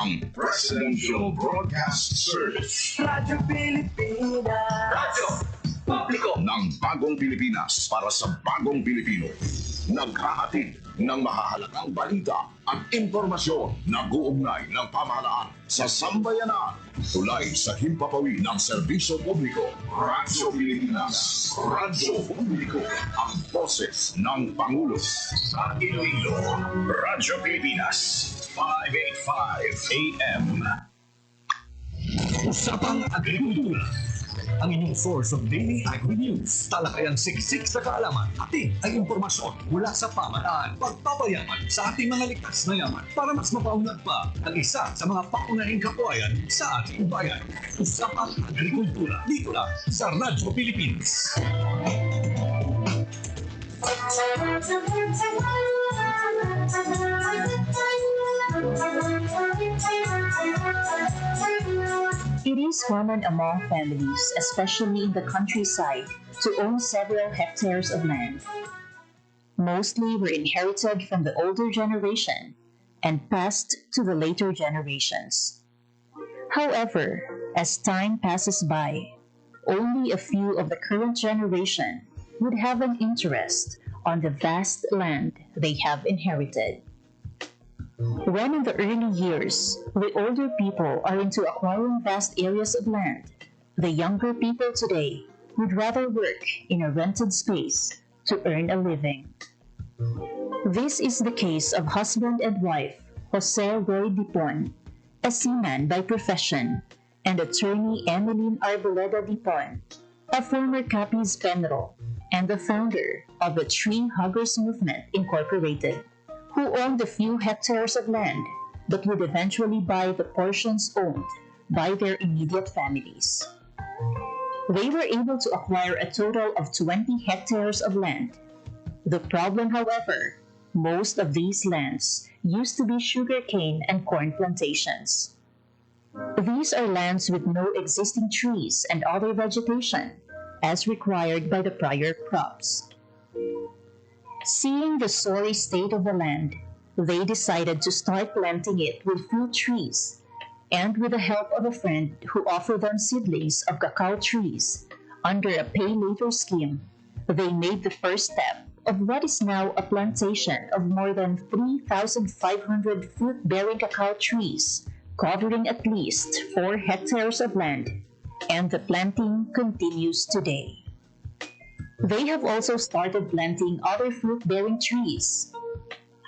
ang Presidential Broadcast Service. Radyo Pilipinas. Radyo Publiko ng Bagong Pilipinas para sa Bagong Pilipino. Naghahatid ng mahahalagang balita at impormasyon na guugnay ng pamahalaan sa sambayanan. Tulay sa himpapawid ng serbisyo publiko. Radyo Pilipinas. Radyo Publiko. Ang boses ng Pangulo sa Iloilo. Radyo Pilipinas. 585 AM. Usapang Agrikultura. Ang inyong source of daily agri-news. Talakayang siksik sa kaalaman, ating ay impormasyon mula sa pamahalaan. Pagpapayaman sa ating mga likas na yaman para mas mapaunlad pa ang isa sa mga paunahing kabuhayan sa ating bayan. Usapang Agrikultura. Dito lang sa Radyo Pilipinas. It is common among families, especially in the countryside, to own several hectares of land. Mostly were inherited from the older generation and passed to the later generations. However, as time passes by, only a few of the current generation would have an interest on the vast land they have inherited. When in the early years, the older people are into acquiring vast areas of land, the younger people today would rather work in a rented space to earn a living. This is the case of husband and wife Jose Roy Dipon, a seaman by profession, and attorney Emeline Arboleda Dipon, a former Capiz Penro and the founder of the Tree Huggers Movement Incorporated, who owned a few hectares of land but would eventually buy the portions owned by their immediate families. They were able to acquire a total of 20 hectares of land. The problem, however, most of these lands used to be sugarcane and corn plantations. These are lands with no existing trees and other vegetation, as required by the prior crops. Seeing the sorry state of the land, they decided to start planting it with fruit trees, and with the help of a friend who offered them seedlings of cacao trees under a pay-later scheme, they made the first step of what is now a plantation of more than 3,500 fruit-bearing cacao trees, covering at least 4 hectares of land, and the planting continues today. They have also started planting other fruit-bearing trees.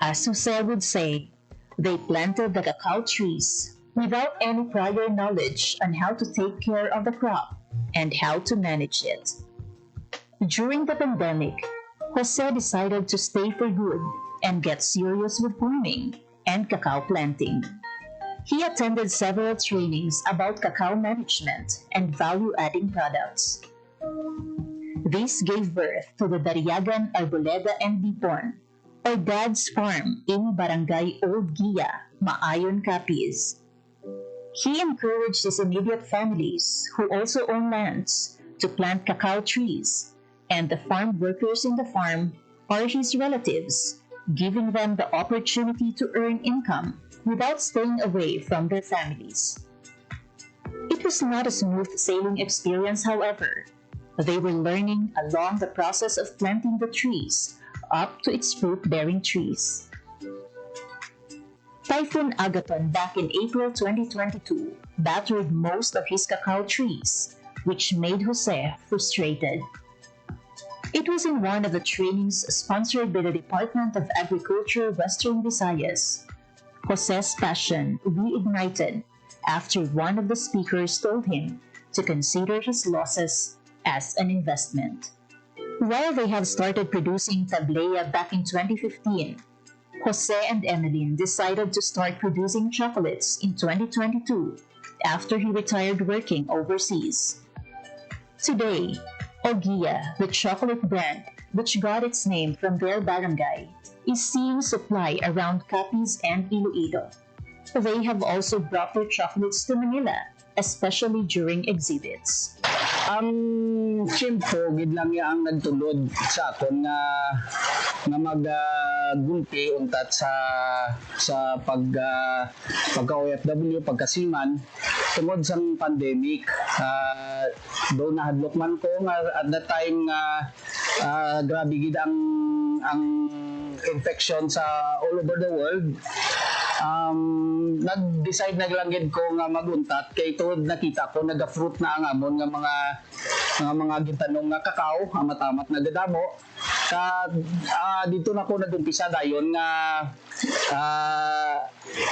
As Jose would say, they planted the cacao trees without any prior knowledge on how to take care of the crop and how to manage it. During the pandemic, Jose decided to stay for good and get serious with farming and cacao planting. He attended several trainings about cacao management and value-adding products. This gave birth to the Dariagan Arboleda and Dipon, or Dad's Farm in Barangay Old Gia, Maayon, Capiz. He encouraged his immediate families, who also own lands, to plant cacao trees, and the farm workers in the farm are his relatives, giving them the opportunity to earn income without staying away from their families. It was not a smooth sailing experience, however. They were learning along the process of planting the trees up to its fruit-bearing trees. Typhoon Agaton back in April 2022 battered most of his cacao trees, which made Jose frustrated. It was in one of the trainings sponsored by the Department of Agriculture Western Visayas. Jose's passion reignited after one of the speakers told him to consider his losses as an investment. While they had started producing tablea back in 2015, Jose and Emeline decided to start producing chocolates in 2022 after he retired working overseas. Today, Ogia, the chocolate brand, which got its name from their barangay, is seeing supply around Capiz and Iloilo. They have also brought their chocolates to Manila, especially during exhibits. Ang tiyempo gid lang ya ang nagtulod sa akon nga maggulpi untat sa pagka OFW, pagkasiman tungod sa pandemic. Do nahadlok man ko nga at that time grabe gid ang infection sa all over the world. Nag-decide na lang gid ko nga maguntat kay tuod nakita ko naga-fruit na ang amon nga mga gintanong nga kakao amat-amat nagadamo. Dito na ko nagumpisa dayon nga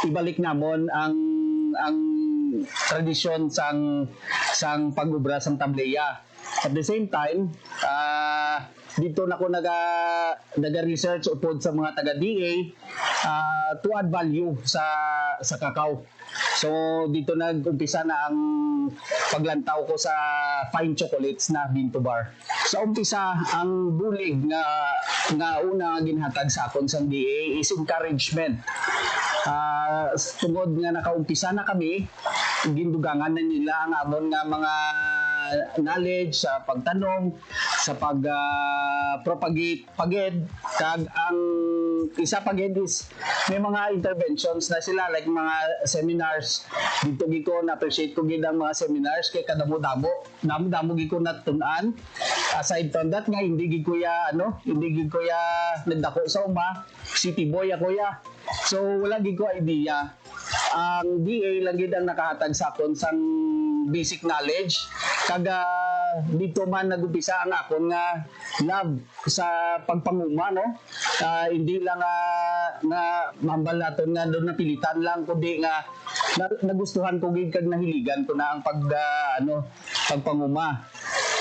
ibalik namon ang tradisyon sang pagubra sang tableya. At the same time, dito na ko naga-research upod sa mga taga-DA to add value sa kakao. So dito nag-umpisa na ang paglantaw ko sa fine chocolates na bean to bar. Sa umpisa, ang bulig nga una ginhatag sa akon sa DA is encouragement. Tungod nga nakaumpisa na kami, gindugangan na nila ang amon nga mga knowledge sa pagtanong, sa pag-propagate paged, kag ang isa paged is may mga interventions na sila like mga seminars. Dito giko na appreciate ko gid ang mga seminars kay kadamo-damo gid ko natunan. Aside from that nga hindi gid ko ya nagdako sa uma, city boy ako ya. So wala gid ko idea. Ang DA lang gid ang nakahatag sa akon sang basic knowledge. Dito man nagumpisa ang akon nga love sa pagpanguma, no? Hindi lang nga mambal naton nga doon napilitan lang kundi nga nagustuhan ko gid kag nahiligan ko na ang pagpanguma.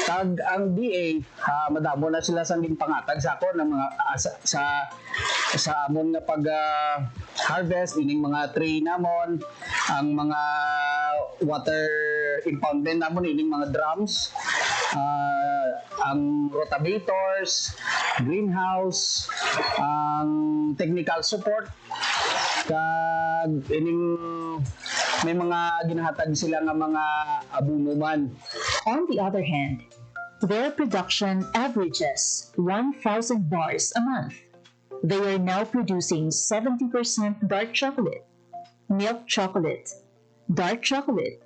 Ang DA madamo na sila sang ginpangatag sa akon ng mga sa amon nga pag harvest ining mga tree namon, ang mga water impoundment namon ining mga drums, ang rotavators, greenhouse, ang technical support, kag ining may mga ginahatag sila nga mga abuno man. On the other hand, their production averages 1,000 bars a month. They are now producing 70% dark chocolate, milk chocolate, dark chocolate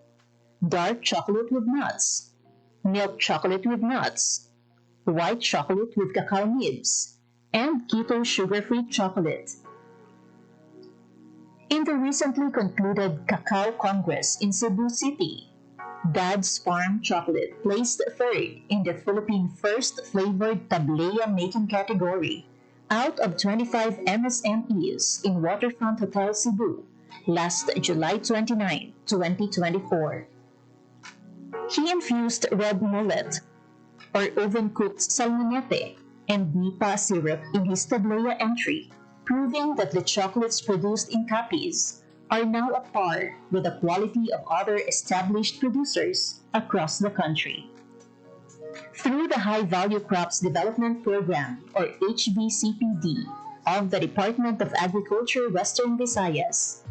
with nuts, milk chocolate with nuts, white chocolate with cacao nibs, and keto sugar-free chocolate. In the recently concluded Cacao Congress in Cebu City, Dad's Farm Chocolate placed third in the Philippine First Flavored Tableya Making category out of 25 MSMEs in Waterfront Hotel Cebu last July 29, 2024. He infused red mullet or oven-cooked salmonete and nipa syrup in his Tableya entry, proving that the chocolates produced in Capiz are now at par with the quality of other established producers across the country. Through the High Value Crops Development Program, or HVCPD, of the Department of Agriculture Western Visayas,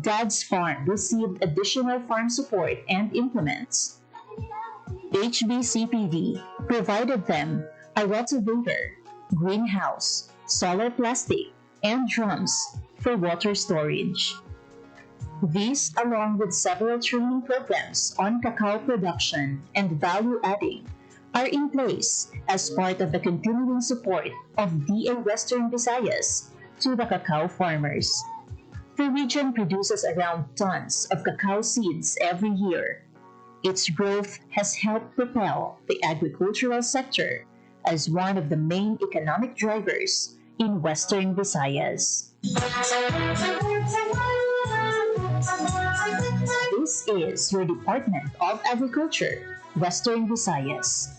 Dad's Farm received additional farm support and implements. HVCPD provided them a rotavator, greenhouse, solar plastic, and drums for water storage. These, along with several training programs on cacao production and value adding, are in place as part of the continuing support of DA Western Visayas to the cacao farmers. The region produces around tons of cacao seeds every year. Its growth has helped propel the agricultural sector as one of the main economic drivers in Western Visayas. This is your Department of Agriculture, Western Visayas.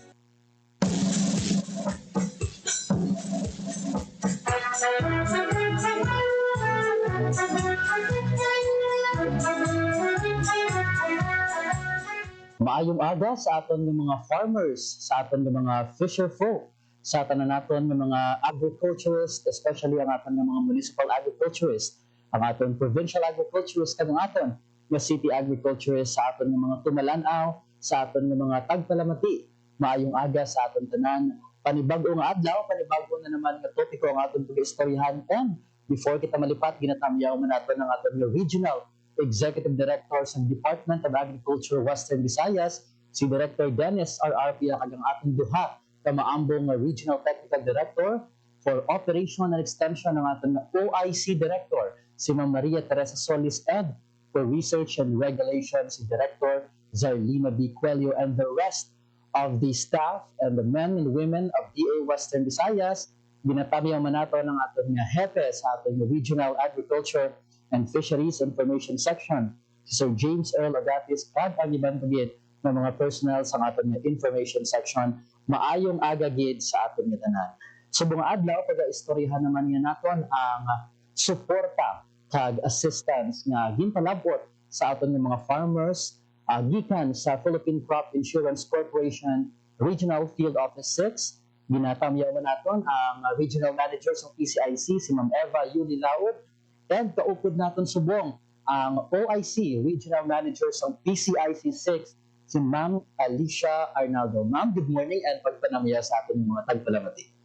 Maayong aga sa aton ng mga farmers, sa aton ng mga fisher folk, sa aton na naton ng mga agriculturists, especially ang aton ng mga municipal agriculturists, ang aton provincial agriculturists, kag ang aton nga city agriculturists, sa aton ng mga tumalanaw, sa aton nga mga tagpalamati. Maayong aga sa aton tanan. Panibag-o nga adlaw, panibago na naman nga topiko ang aton pag-istoryahan. And before kita malipat, ginatamyaw man naton ang aton Regional Executive Director sa Department of Agriculture Western Visayas, si Director Dennis R.R. kagang ating duha ka maambong Regional Technical Director for Operation and Extension ng ating OIC Director, si Ma'am Maria Teresa Solis, and for Research and Regulation, si Director Zarlina B. Cuello, and the rest of the staff and the men and women of DA Western Visayas. Ginatamiyaw man nato ng ating hepe sa ating Regional Agriculture and Fisheries Information Section, si Sir James Earl Agatis, kag ang ibang pagid ng mga personnel sa ating Information Section. Maayong agagid sa ating tanan. So mga adlaw, pag-istoryahan naman niya naton ang suporta kag assistance nga ginpalabot sa aton mga farmers gikan sa Philippine Crop Insurance Corporation Regional Field Office 6. Ginatamyaw man naton ang Regional Manager sa PCIC, si Ma'am Eva Yuli Laud, and kaupod naton subong ang OIC Regional Manager sa PCIC 6, si Ma'am Alicia Arnaldo. Ma'am, good morning and pagpanamya sa ating mga tagpalamati.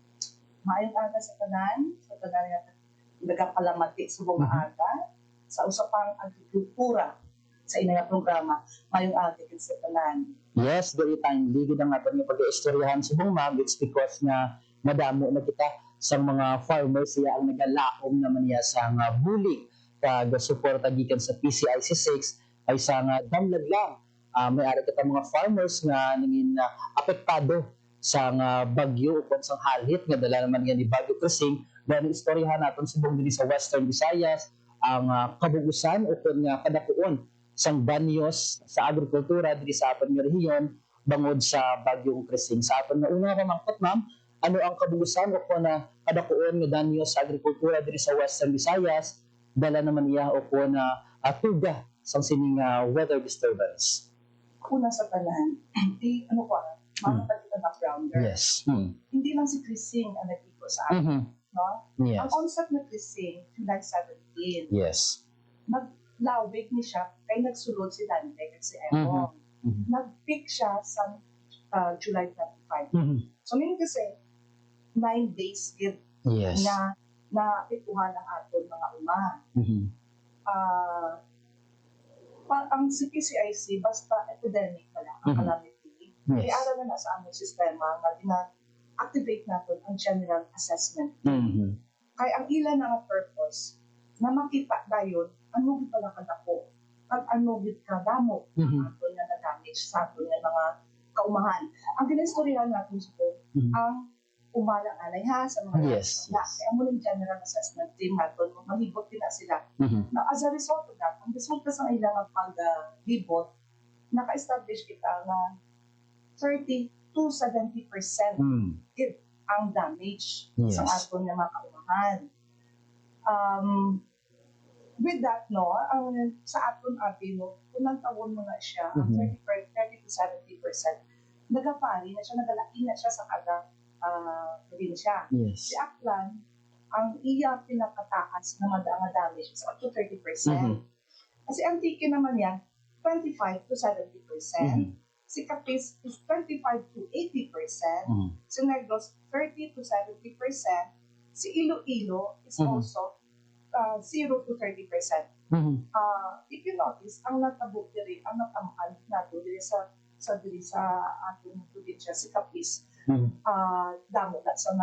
Maayong aga sa tanan nga nagakalamati subong aga sa usapang agrikultura sa inang programa. Maayong aga sa tanan. Yes, very timely gid ang aton nga pag-istoryahan subong, ma'am. It's because nga madamo na kita sa mga farmers siya ang nagalaom naman niya sa nga bulig kag suporta gikan sa PCIC 6 ay sa nga damlag lang. May ari kita mga farmers nga ningin apektado sa nga bagyo upon sang halit nga dala naman nga ni Bagyo Krising. Gani istoryahan naton subong dinhi sa Western Visayas ang kabugusan upon nga kadakuon sang banyos sa agrikultura dinhi sa aton nga rehiyon bangod sa Bagyong Krising. Sa aton nga una pamangkot, ma'am, ano ang kabugusan upon na kadakuon nga danyos sa agrikultura dinhi sa Western Visayas, dala naman iya upon tuga sang sining weather disturbance. Una sa tanan, mga kapatid backgrounder. Yes. Hindi lang si Krising ang nag-iko sa atin. No? Yes. Ang onset na Krising, July 17. Yes. Naglawig ni siya kay nagsulod si Dante at si Emong. Nag-peak siya sa July 25. So, meaning kasi, 9 days yun Yes. na naapituhan ang aton mga uma. Ang CPCIC, basta epidemic pala, ang calamity. Yes. Kaya alam na sa aming sistema na activate natin ang general assessment. Kaya ang ilan na purpose na makita dayon ano gid pala kadako at ano gid kadamo ang aton nga na-damage sa aton nga mga kaumahan. Ang ginistoryahan natin sa ang umalang alay ha sa mga Yes. kaya mo ng general assessment team natin malibot din na sila. Na as a result of that, ang resulta sa ilang paglibot, naka-establish kita na 30 to 70% ang damage Yes. sa aton nga mga kaumahan. With that, no, ang sa aton abino, unang tawon mo na siya, ang 30 to 70%, nagapari na siya, nagalain na siya sa kada probinsya. Yes. Si Aklan, ang iya pinakataas na madaang damage is up to 30%. Kasi ang tiki naman yan, 25 to 70%. Si Capiz is 25 to 80%. Si Negros, 30 to 70%. Si Iloilo is also 0 to 30%. If you notice, ang natabo diri, ang natamkan nato diri sa atong probinsya, si Capiz, damo na sa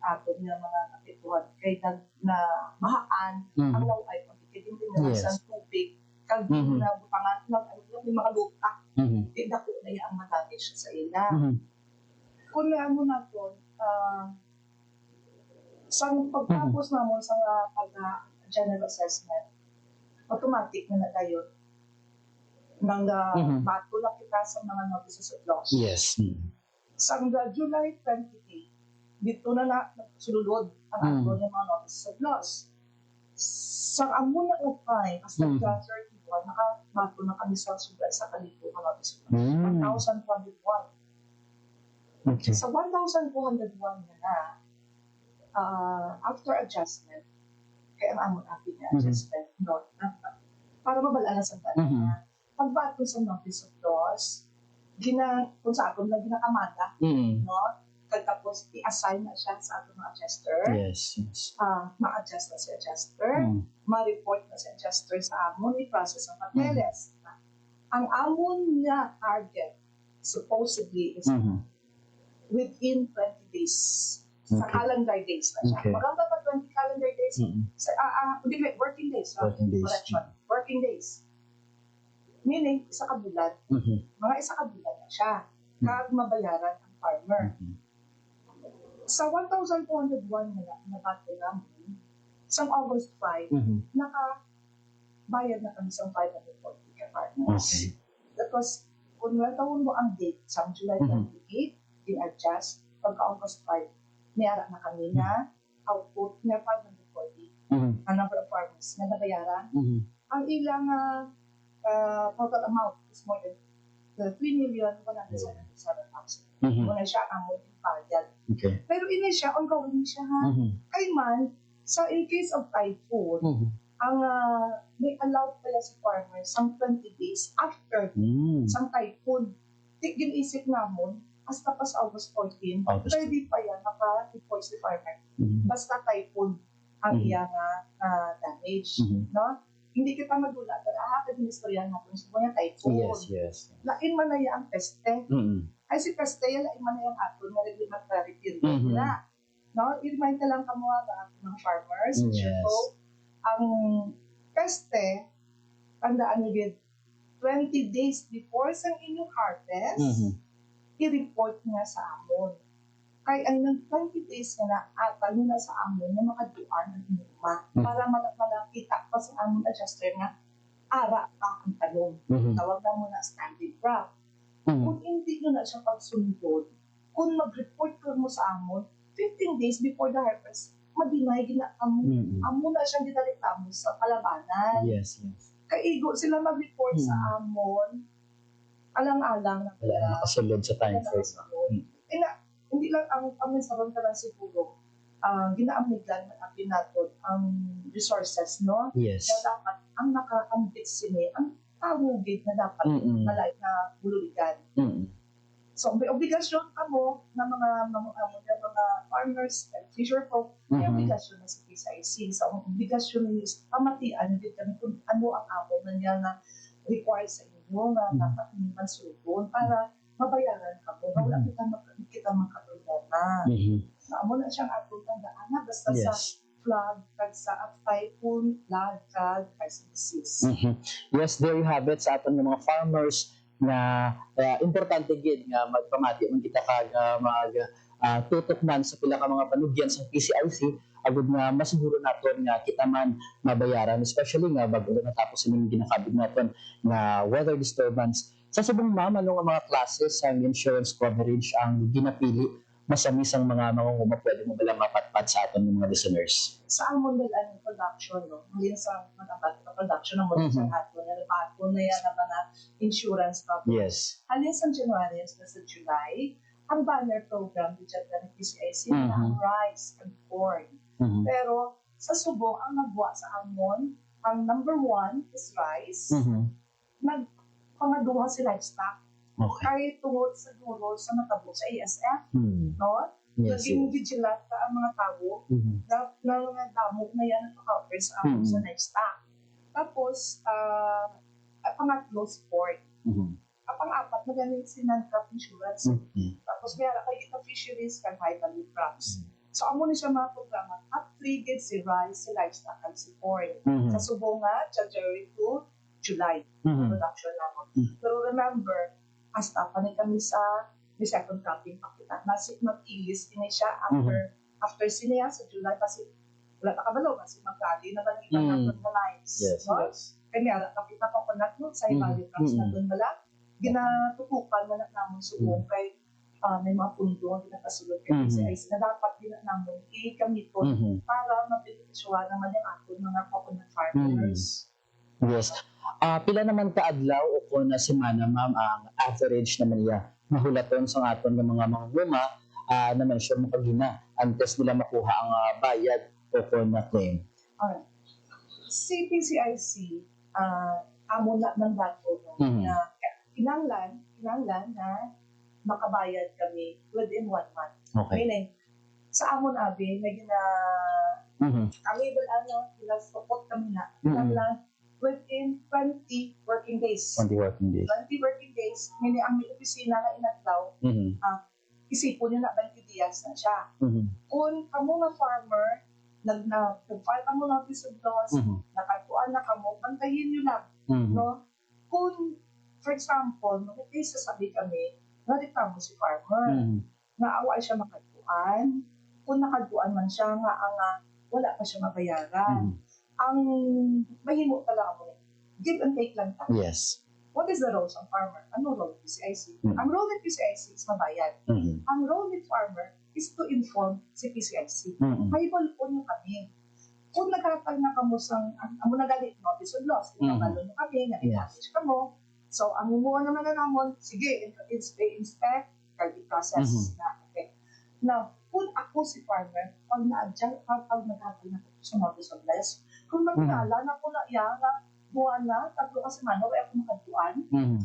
atong nga mga kapituhan. Kaya na mahaan, ang laway, pagkikitin din na sa tubig, kag na butangan, may mga lupa. Dako na ang madamage sa ila. Kung ano na to, sa pagtapos namon sa general assessment, automatic na nagayon nang matulak kita sa mga notices of loss. Yes. Sa July 28, dito na sululod ang ato ng mga notices of loss. Sa amuna of time, as the July 31, nakamato na kami sa sugat sa kalito ng notices of loss. 1,201. Okay. Sa 1,201 na after adjustment, kaya ang amon akin na adjustment, no, para mabalaan sa bala. Pagbato sa notice of loss, kung sa aton na ginakamada, Mm. no? Tapos i-assign na siya sa ating mga adjuster. Yes, yes. Ma-adjust na si adjuster, Mm. ma-report na si adjuster sa amon, i-process ang papeles. Ang amon niya target, supposedly, is Mhm. within 20 days. Sa Okay. calendar days na siya. Okay. Maganda pa 20 calendar days? Mm. Working days. Working days. Correction. Working days. Meaning, isa ka bulan. Mhm. Mga isa ka bulan na siya. Kag mabayaran ang farmer. Mhm. Sa 1,201 na battle namin, sa August 5, Mhm. nakabayad na kami sa 540 ka farmers. Okay. Because kung natawon mo ang date sa July 28, in-adjust, pagka-August 5, niyara na kami na output na 540 Mhm. ang number of farmers na nabayaran. Mhm. Ang ilang total amount is more than 3,177,000. Mhm. Muna siya ang amount yung bayad. Okay. Pero ini siya, ongoing siya ha. Mhm. Kay man, sa in case of typhoon, Mhm. ang may allowed pala sa farmers ang 20 days after Mm. sang typhoon. Ginisip namon, hasta pa sa August 14, August. pwede pa yan naka-report si farmer. Mhm. Basta typhoon ang Mhm. iyang damage. Mhm. No? Hindi kita magulat. Kaging istorya natin. Gusto niya typhoon. Yes, yes. Lain man na yan ang peste. Mhm. Ay si peste, lain man na yung ato na reglementary Mhm. na. No? I-remind ka lang kamo ang mga farmers. Yes. So, ang peste, tandaan niyo din, 20 days before sa inyong harvest, Mhm. i-report nga sa amon. Kaya ang nang 20 days nga na atal nyo na sa amon na makaduan ang inuma para malakita pa sa amon adjuster nga ara pa ang tanong. Mhm. Tawag na mo na standing crop. Mhm. Kung hindi nyo na siya pagsundod, kung mag-report ka mo sa amon, 15 days before the harvest, madinay gina amon. Mhm. Amon na siyang ginalita mo sa kalabanan. Yes, yes. Kaigo sila mag-report sa amon, alang-alang na Wala na nakasulod sa time frame. Hindi lang ang mensaron ka lang siguro, ginaamiglan na apin natin ang resources, no? Yes. Na dapat, ang nakaambit sini, ang tawagid na dapat Mm-mm. malay na bululigan. Mhm. So, may obligasyon ka mo na mga farmers and fisher folk, may Mhm. obligasyon na sa PCIC. So, ang obligasyon ninyo is pamatian din kami kung ano ang awal na niya na required sa inyo na dapat hindi mansubon para mabayaran ka mo. Wala kita makaproblema. Mhm. Naamo na siyang atong tandaan na basta sa Yes. flood, kag sa typhoon, flood, kag sa disease. Mhm. Yes, there you have it sa aton nga mga farmers nga importante gid nga magpamati man kita kag tutok man sa pila ka mga panugyan sa PCIC agud nga masiguro naton nga kita man mabayaran, especially nga bago natapos ining ginakabig naton nga weather disturbance. Sa subong ma'am, ano nga mga classes ang insurance coverage ang ginapili masamis ang mga mangunguma pwede mo bala mapatpat sa aton mga listeners? Sa amon ang production, no? Hindi sa mga production ng mga sa ato na nabato na yan ang mga insurance coverage. Yes. Halin sa January at sa July, ang banner program dito sa PCIC na ang rice and corn. Mhm. Pero sa subong, ang nagwa sa amon, ang number 1 is rice. Mhm. Nagpangaduha si livestock. Okay. Kahit tungod sa dulo sa natabo sa ASF, Mhm. no? Yes. Naging vigilant ka ang mga tao Mhm. na mga damog na yan ang cover sa amon sa livestock. Tapos, pangatlo, sport. Mhm. Ang pang-apat, magaling si non-crop insurance. Mhm. Tapos meron kayo ito fisheries kang high value crops. So amo ni siya mga programa, top 3 gid si rice, si livestock, and si corn. Mhm. Sa subong nga, January to July, Mhm. production naman. Pero remember, hasta pa ni kami sa the second cropping pa kita. Nasik mag-ilis ini siya after siniya sa July kasi wala ta kabalo kasi magkali na lang ibang natin na lines. Yes, No? yes. Kaya kita pa kunat mo sa value crops na doon bala. Ginatutukan na naman subong kay may mga pundo ang pinakasulod kay PCIC na dapat din namin i-gamiton para mabenepisyohan naman yung ating mga coconut farmers. Yes. Pila naman kaadlaw o kung na semana ma'am ang average naman niya mahulaton sa aton ng mga luma naman siya makagina antes nila makuha ang bayad o kung na claim. Alright. Si PCIC, amo na ng dato no, na kinanglan na makabayad kami within 1 month. Okay. Meaning, sa amon abi, may Mhm. ang able support kami na, kinanglan within 20 working days. 20 working days. 20 working days, meaning ang may opisina na inadlaw, Mhm. isipon nyo na 20 dias na siya. Mhm. Kung kamo nga farmer, nag-file kamo ng piece of loss, Mhm. nakatuan na kamo, bantayin nyo lang. Mhm. No? Kung, for example, may sasabi kami, nareklamo si farmer, Mhm. naawa siya makatuan, kung nakatuan man siya, wala pa siya mabayaran. Mhm. Ang mahimo talaga mo, give and take lang tayo. Yes. What is the role ng farmer? Ano role ng PCIC? Ang role ng PCIC is mabayad. Mhm. Ang role ng farmer is to inform si PCIC. Mhm. May po nyo kami. Kung nagkatag na kamo ang muna galit notice of loss, inabalo nyo kami, na-damage ka mo. So, ang umuha naman na namon, sige, inspect, process na. Okay. Now, kung ako si farmer, pag nagkatag na sa notice of loss, kung magkala na ko na iya, buwan na, 3 ka semana, wala ako makatuan, Mhm.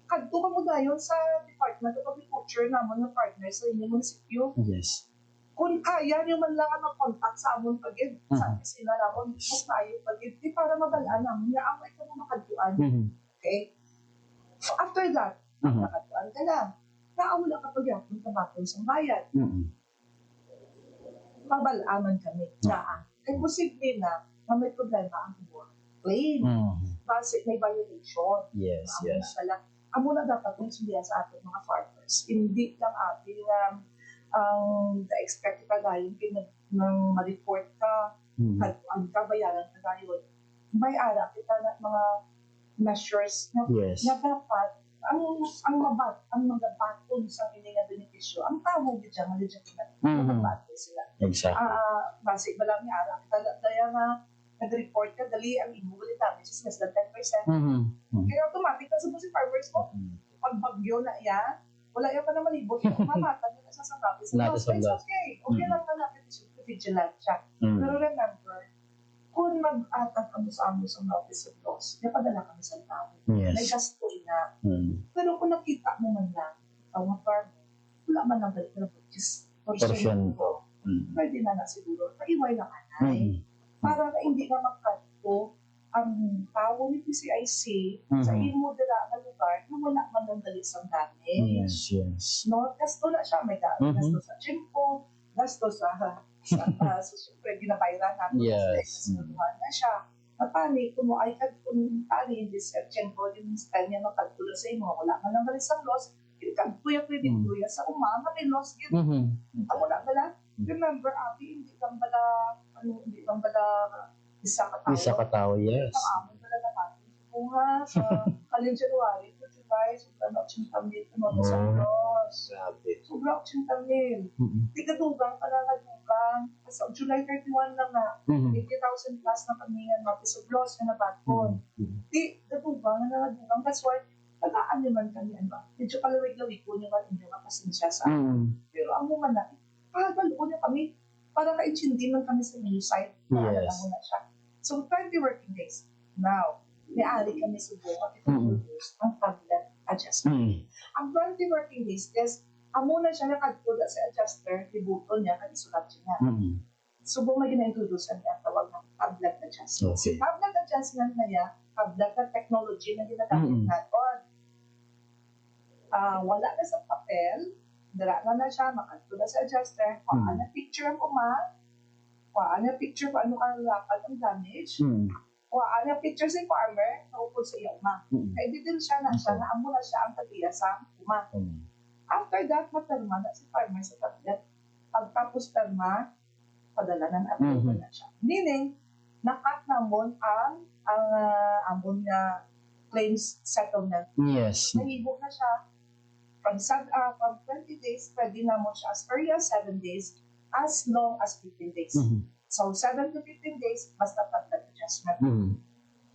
kadto ka mo dayon sa Department of Agriculture namon ng partner sa inyong munisipyo. Yes. Kung kaya nyo man lang mag-contact sa amon pagid, sa opisina namon, mas maayo pagid, para mabalaan namin na ako ito mo makatuan. Mhm. Okay? So after that, nakatuan ka na. Naaw na kapag yapon tabaton sa bayan. Mhm. Mabalaaman kami. Na, kaya posible na may problema ang buwan. Claim. Mhm. Kasi may violation. Yes, yes. Amo na dapat yung sundihan sa ating mga farmers. Hindi lang ating ang the-expect ka dahil ng ma-report ka, ang kabayaran ka dahil may ara kita na mga measures na, Yes. na dapat ang magabaton sa hininga benepisyo, ang tawag dyan, legitimate, magabaton sila. Exactly. Basic ba lang niya, ara kita dahil nga nag-report ka, dali ang immobility damages less than 10%. Kaya automatic na si farmers mo, pag bagyo na yan, wala yan pa na malibot, mamata nyo na siya sa lapis. Lapis of loss. Okay, okay lang na natin vigilant siya. Pero remember, kung mag-atag kami sa amos ang notice of loss, napadala kami sa tao. May Yes. gasto na. Pero kung nakita mo man lang, mga farmer, wala man lang balik na Portion ko. po. Pwede na siguro, paiway lang anay. Para na hindi na magkanto ang tao ni PCIC sa imo dira na lugar na wala man lang dalit sa dami. Yes, yes. No, gasto na siya, may gasto sa chimpo, gasto sa siyempre ginabayran namin Yes. kasi na siya. Matani, kung mo ay kung tani, hindi sa chimpo, din spend niya makatulong sa imo, wala man lang dalit sa loss, kagtuya tuya sa umama, may loss yun. Ang wala bala, remember, Abi, hindi lang bala isa katao, yes. ang amon bala na natin. Kung sa kalin January to July, sobrang 80,000 ano sa loss. Grabe. Sobrang 80,000. Tigadugang ka na nadugang. Sa July 31 lang na, 80,000 plus na kamingan natin sa loss na nabaton. Di, gadugang na nadugang. That's why, tagaan naman kami, medyo kalawig-lawig po naman, hindi ka pasensya sa pero ang mga na, balo na kami, para na-intindi man kami sa new site, Yes. alam mo na siya. So, 20 working days. Now, may-ari kami subukan ito-produce ang tablet adjustment. Ang 20 working days is, amo na siya nakagpuda sa adjuster, tibuto niya, kag-isulat niya. Subo may gina-introduce niya, tawag ng tablet adjustment. Okay. Si tablet adjustment na niya, tablet na technology na ginagamit natin. Wala na sa papel, dara na siya, makagpuda sa adjuster, kuhaan na picture ang kuhaan na picture kung ano ang lapat ng damage, kuhaan na picture si farmer, naupod sa iyo uma. Kaya di din siya na siya, naamo na siya ang tagiya sa uma. After that, materma na si farmer sa tablet. Pagtapos terma, padala na approve na siya. Meaning, nakat namon ang amon na claims settlement. Yes. Nahibo na siya. From 20 days, pwede namon siya as early as 7 days, as long as 15 days. So, 7 to 15 days, basta tablet adjustment.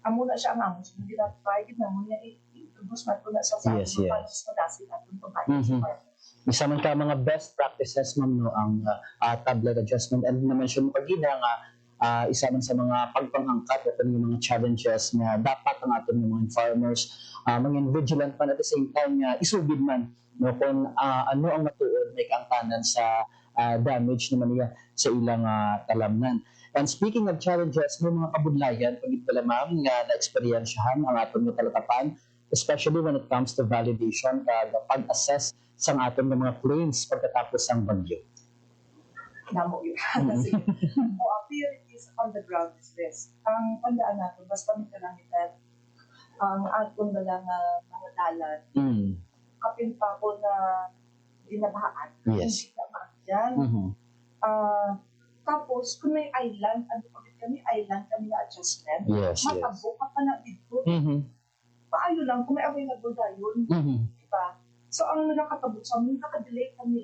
Amo na siya ang amon. So, hindi na try, namon niya i-introduce na po na sa Yes, yes. panis na dasi natin pagkain sa farmer. Isa man ka mga best practices, ma'am, no, ang tablet adjustment. And na-mention mo kanina nga, isa man sa mga pagpangangkat at yung mga challenges nga dapat ang aton mga farmers mga vigilant man at the same time nga isugid man no kung ano ang matuod may kaangtanan sa damage naman niya sa ilang talamnan. And speaking of challenges, may mga kabudlayan pagit pala ma'am nga na-experiensyahan ang aton nga talatapan, especially when it comes to validation kag pag-assess sa aton nga mga claims pagkatapos ang bagyo. Namo yun. Kasi, appearances on the ground is this. Ang tandaan natin, basta may kalamitan, ang atong na lang mga dalan, kapin pa po na ginabahaan. Yes. Hindi naman dyan. Tapos, kung may island, ano kami na adjustment, Yes, matabo ka pa na dito. Paayo lang, kung may available na yun. Diba? So, ang nakatabo sa amin, nakadelay kami.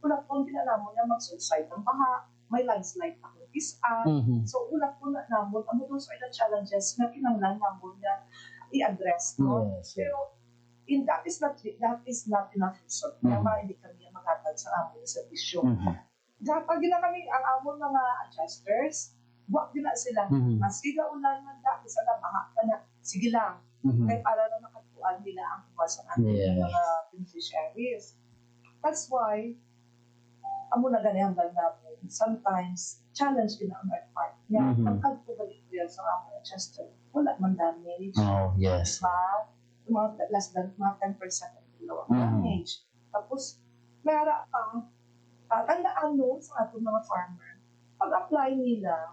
Ulat po pinanamon na mag-subside ang baha, may landslide pa kung isa. So, ulat po na namon, ano doon sa ilang challenges na kinanglan namon na i-address. No? Yes. Pero, that is not enough reason. Kaya hindi kami maghatag sa amon sa servisyo. Pag gina kami ang amon mga adjusters, buwak din na sila. Masila ulan man dahil sa nabaha ka na, sige lang. Kaya para na makatuan nila ang iwasan natin mga beneficiaries. That's why, amo na ganyan namin. Sometimes, challenge din ang our part. Ang kagpagalit ko yan sa amon adjuster, wala man damage. Oh, yes. Diba? Mga less than mga 10% ang below ang damage. Tapos, mayara pa, tandaan no sa atong mga farmer, pag-apply nila,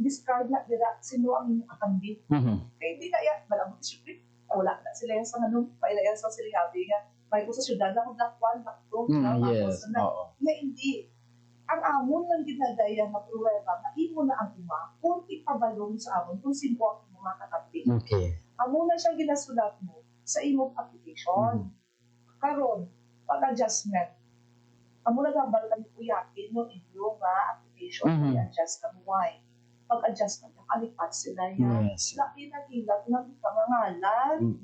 discard na nila sino ang inyong akambit. Kaya hindi na yan, malabot siyempre, wala na sila yan sa ano, paila yan sa silihabi nga, may ko sa syudad na kung black 1, black 2, yes, oo. Nga hindi. Ang amon lang ginagaya na pruweba na imo na ang ima kung ipabalong sa amon kung sino ang mga kakabit. Okay. Amo na siya ginasulat mo sa imong application. Karon, pag-adjustment, amo na gambal kami kuyakin no inyo nga application, i-adjust ka mo why. Pag-adjustment, nakalipat sila yan. Yes. Laki na hilat ng pangangalan.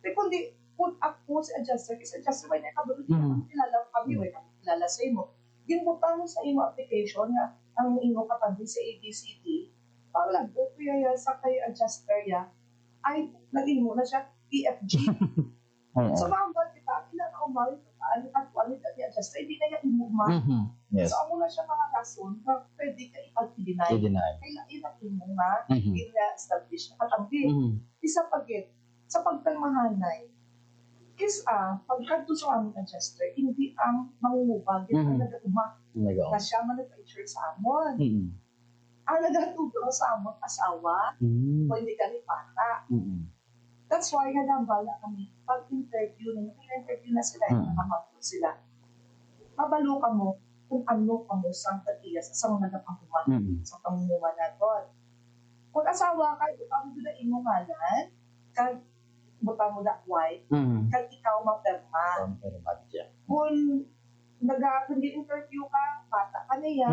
Kundi, kung ako si adjuster, kasi adjuster, may nakabalo din kami kilala kami, may kilala sa imo. Ginbutan mo sa imo application nga ang imo katabi sa ABCD, para lang po kuya sa kay adjuster ya, ay naging mo na siya EFG. So mambal kita, kailan na umawit at kualit at i-adjuster, hindi na yung imuma. Yes. So amo na siya mga rason na pwede ka ipag-deny. Kailan ilang imo nga, ina-establish na katabi. Isa pagit, sa pagpalmahanay, pagkanto sa aming adjuster, hindi ang mangungubag, ang nag-uma na siya manag-feature sa amon. Ang nag-atubro sa amon asawa, o hindi kami bata. That's why nagambala kami, pag-interview na sila, nakakapot sila. Mabalo ka mo kung ano ka mo sa tatiya sa mga nagapanguma, sa pangunguma na doon. Kung asawa ka, ito kami doon na imong ngalan, kag butang mo na white, kag ikaw maperma. Kung nag-interview ka, bata ka niya,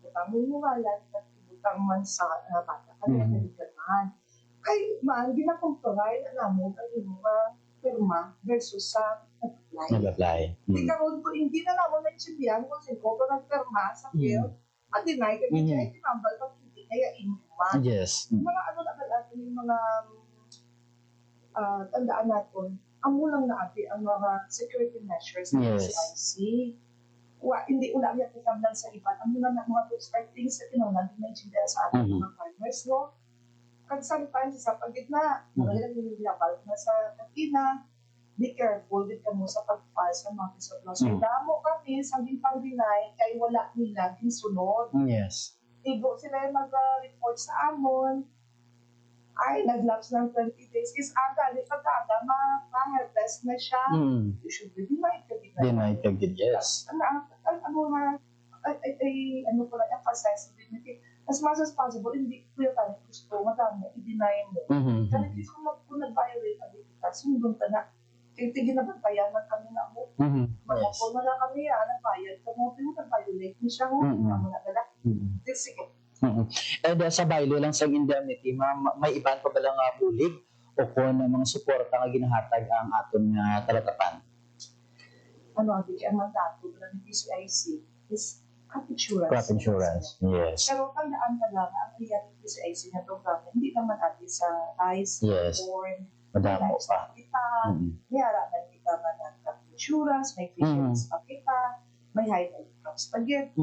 butang mo yung ngalan, kag butang man sa bata ka niya, nagiganahan. Kay man, ginakumpara na namon ang imong perma versus sa nag-apply. Ikaroon ko, hindi na namon naintindihan kung sino ko nagperma sa field, at deny ka niya, tinambal kang hindi kaya inuman. Yes. Mga ano na ba natin yung mga tandaan natin, ang mulang naapi ang mga security measures ng CIC. Hindi ulang niya katamlan sa iba. Ang mulang na mga those things na tinawag na naintindihan sa ating mga farmers, no? Kasi sometimes sa pagitna, marami yung binabalik na sa katina, be careful din ka mo sa pag-file sa mga surplus. So, damo kami sa pang-deny kay wala nila gisunod. Yes. Igo sila yung mag-report sa amon, ay, nag-lapse ng 20 days. Is aga, di pagkaga, ma-harvest na siya. You should be denied ka din. Denied ka din, yes. Ano ko lang, emphasize din. As much as possible, hindi ko yung tanong gusto, madami, i-deny mo. Kasi kung nag-violate ang kita, sundon ka na. Tigil na bantayan ng kami na mo. Magpapol na lang kami, nag-bayad ka mo, pero nag-violate mo siya, mo na gala. Sige. And sa bailo lang sa indemnity, may iban pa ba lang bulig o kung mga suporta nga ginahatag ang aton nga talatapan? Ang mandato ng PCIC is crop insurance. Crop insurance. Yes. Pero tandaan talaga, ang PCIC na programa, hindi naman ati sa rice, Yes. corn, Madamo pa. kita, may harapan kita man ng crop insurance, may fisheries pa kita, may hybrid crops pa din.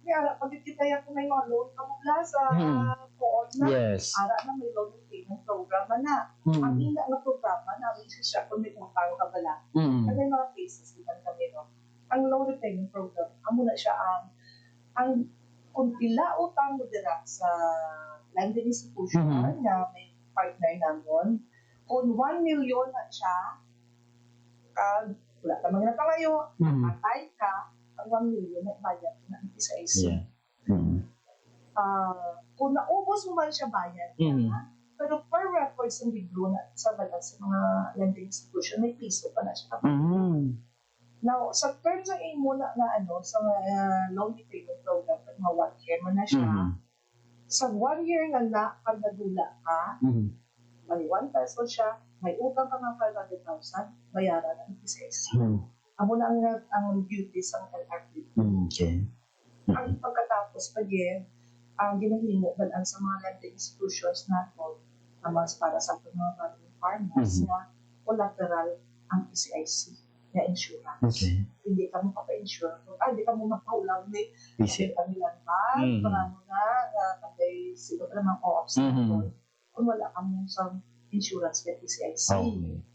May harapan kita yan kung may mga loan ka mula sa poon na. Yes. Ara na may loan payment programa na. Ang ina na programa na, which is siya kung may kumapang ka bala. At may mga cases naman kami, no? Ang loan repayment program, amo na siya ang kung pila utang mo dira sa lending institution na may partner namon, kung 1 million na siya, wala ka mga pangayo, patay ka, ang 1 million na bayad na sa IC. Yeah. Kung naubos mo man siya bayad, pero per records ng biglo na sa balance sa mga lending institution, may piso pa na siya. Now, sa terms ng aim mo na sa loan repayment program, pag mga 1 year mo na siya, sa 1 year na pag nadula ka, may 1 peso siya, may utang ka ng 500,000, bayaran ng PCSC. Amo na ang duties ng LRT. Okay. Ang pagkatapos, pag ang ginahimo balaan sa mga lending institutions natin, mas para sa ating mga farmers, na collateral ang PCIC. Insurance. Okay. Hindi ka mo pa-insure. Hindi ka mo mapaulang ni kanilang ba? Para mo na kagay sila pa naman co-ops natin. Kung wala ka mo sa insurance kay PCIC.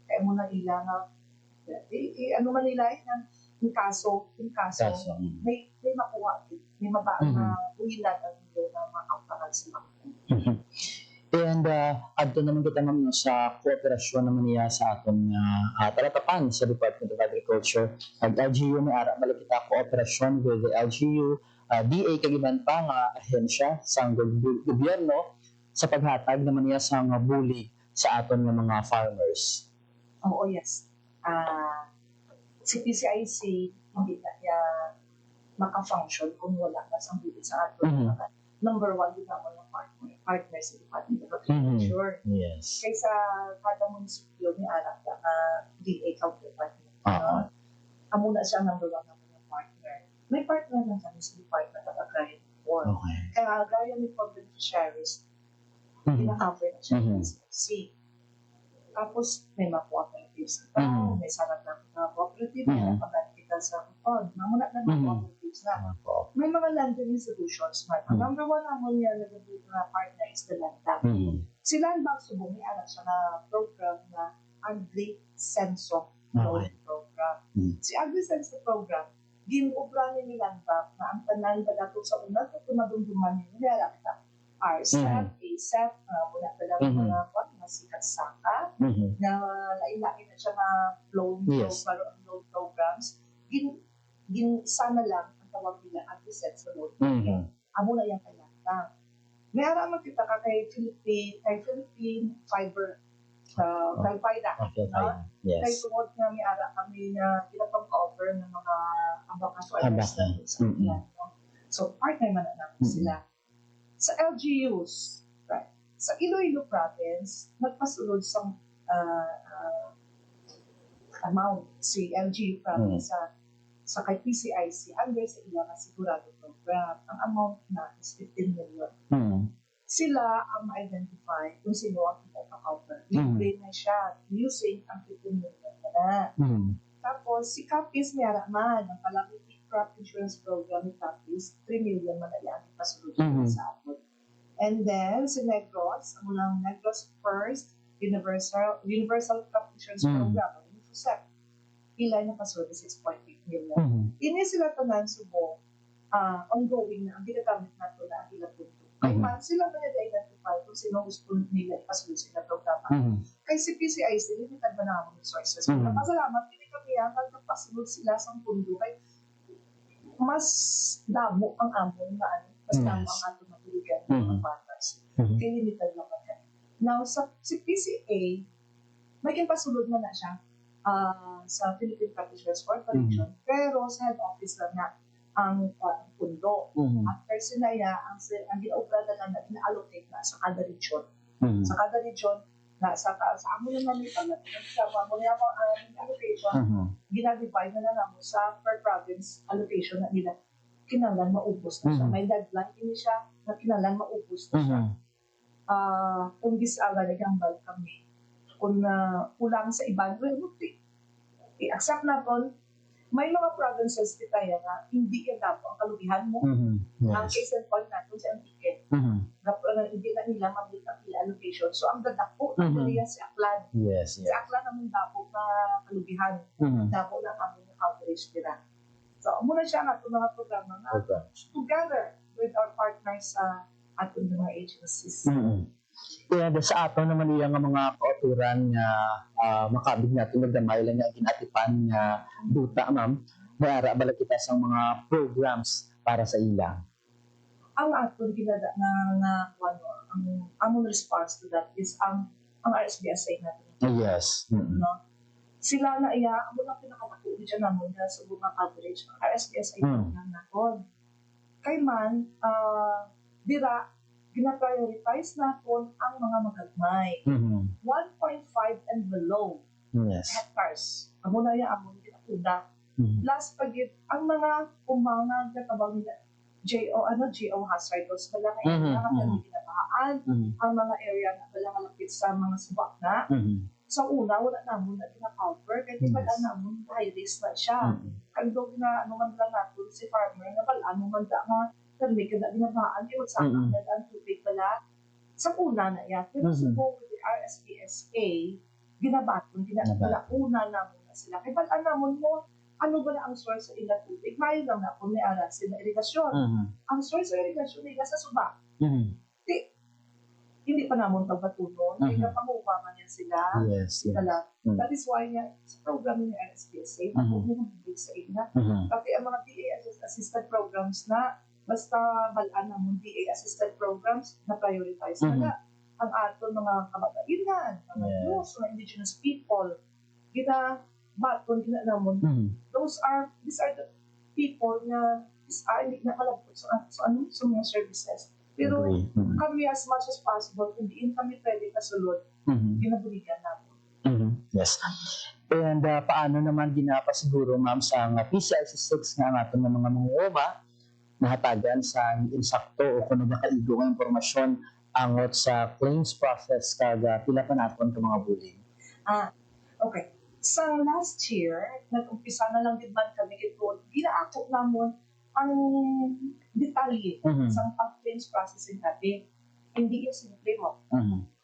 Kaya mo na ilang ano man nila yung kaso, may makuha, may mabaan na uwilan ang video na makautakan sila. And adto naman kita ma'am sa kooperasyon naman niya sa aton talatapan sa Department of Agriculture. Ang LGU may ara balik kita kooperasyon with the LGU, DA kagiban pa nga ahensya sa gobyerno sa paghatag naman niya sa nga bulig sa aton nga mga farmers. Oo, yes. Si PCIC hindi na niya maka-function kung wala ka sa bulig sa aton. Number 1 din naman ng partner sa Department of Agriculture. Yes. Kaysa kada munisipyo ni Arak na DA counterpart. Amuna siya number 1 naman ng partner. May partner lang kami sa Department of Agriculture. Okay. Kaya gaya ni beneficiaries, pinaka-cover na siya ng SC. Tapos may mga cooperatives na may sarap na cooperative na pagkat kita sa kupon. Mamuna na mga cooperatives na. May mga lending institutions man. Ang number 1 naman niya na partner is the Land Bank. Si Land Bank subong may anak siya na program na Agri-Censo Loan Program. Si Agri-Censo Program, ginuubranin ni Land Bank na ang tanan ba nato sa una ito tumadumduman niya nila kita. RCEP, ACEP, mula pa lang mga sikat saka, na lain-lain na siya na loan programs. Sana lang tawag nila at reset sa loan. Amo na yan kailangan. May araman kita ka kay Philippine Fiber Fiber. Kay tungod nga may ara kami na pinapag-cover ng mga abakaso sa kanila. So, partner man na sila. Sa LGUs, right? Sa Iloilo Province, nagpasulod sa amount si LGU Province sa kay PCIC under sa ilang asigurado program. Ang amount na is 15 million. Sila ang ma-identify kung sino ang pinaka-cover. Libre na siya using ang 15 million na. Tapos, si Capis may araman, ang Calamity Crop Insurance Program ni Capis, 3 million man na yan ipasulod sa atin. And then, si Negros, ang unang Negros First Universal Crop Insurance Program, ang UNIFUSEP, ilan na pasulod 6.8 million. Ini sila tanan subong ongoing na ang ginagamit nato na ang ilang punto. Kaya sila na nag-identify kung sino gusto nila ipasulod sa ilang programa. Kaya si PCIC, limited ba na ang resources? Pasalamat, hindi kami ang nagpapasulod sila sa pundo. Kaya mas damo ang amon na mas damo ang ato matuligan ng mga partners. Kaya limited lang kami. Now, si PCA, may pasulod na siya sa Philippine Crop Insurance Corporation, pero sa head office lang na ang pundo. After sinaya, ang ginaobrada lang na ina-allocate na sa kada region. Sa kada region, sa amo na namin sa amo na ang allocation, ginadivide na lang sa per province allocation na nila. kinalan maubos na siya. May deadline ini siya na kinalan maubos na siya. Kung gisaga nagambal kami, kung kulang sa iban, i-accept na po, may mga provinces di kaya na hindi yan na po ang kalubihan mo. Ang case in point natin sa Antique, hindi na nila mabit ang allocation. So, ang dadako na nila si Aklan. Yes, Si Aklan ang dako na kalubihan. Dako na kami na coverage nila. So, muna siya nga itong mga programa na together with our partners sa ating mga agencies. Kaya sa ato naman iya nga mga kauturan nga makabig natin magdamay lang nga ginatipan nga duta, ma'am. Mayara bala kita sa mga programs para sa ilang. Ang ato ginada ang among response to that is ang RSBSA natin. Yes. No? Sila na iya, amo lang pinakatako dyan namon na sa mga coverage ng RSBSA natin. Kay man, dira, gina-prioritize natin ang mga magagmay. 1.5 and below hectares. Amo na yan, amo ginakuna. Last pagit, ang mga umangag na kabang nila, GO hazardous, wala kaya kami ginabahaan, ang mga area na wala malapit sa mga subak na. Sa una, wala naman na gina-cover, kaya wala naman high risk na siya. Kando na ano man lang natin si farmer, na wala ano man nga, may kada ginabahaan, kaya sa akin na ang tubig pala. Sa una na yan, pero subo with the RSPSA, ginabaton, una naman na sila. Kaya wala naman mo, ano ba na ang source sa ilang tubig? Mayo lang na kung may aras sila irigasyon. Ang source sa irigasyon nila sa suba. Hindi pa naman pagpatunon. Hindi na pangupaman niya sila. Yes. That is why niya, sa program ni RSPSA, bigay sa ina. Pati ang mga DA-assisted programs na, basta balaan naman DA-assisted programs na prioritize na ang ato mga kababainan, mga youth, mga indigenous people. Baton gina naman. These are the people na hindi nakalabot sa mga services. Pero kami as much as possible, kung diin kami pwede kasulod, ginabuligan namin. Yes. And paano naman ginapasiguro, ma'am, sa PCIC 6 nga natin ng mga mangunguma nahatagan sa insakto o kung nakaigo ng impormasyon angot sa claims process kada pila pa natin ng mga bullying? Okay. Sa last year, nag-umpisa na lang din man kami ito, ginaakot namon ang detalye sa claims processing natin. Hindi yung simple mo.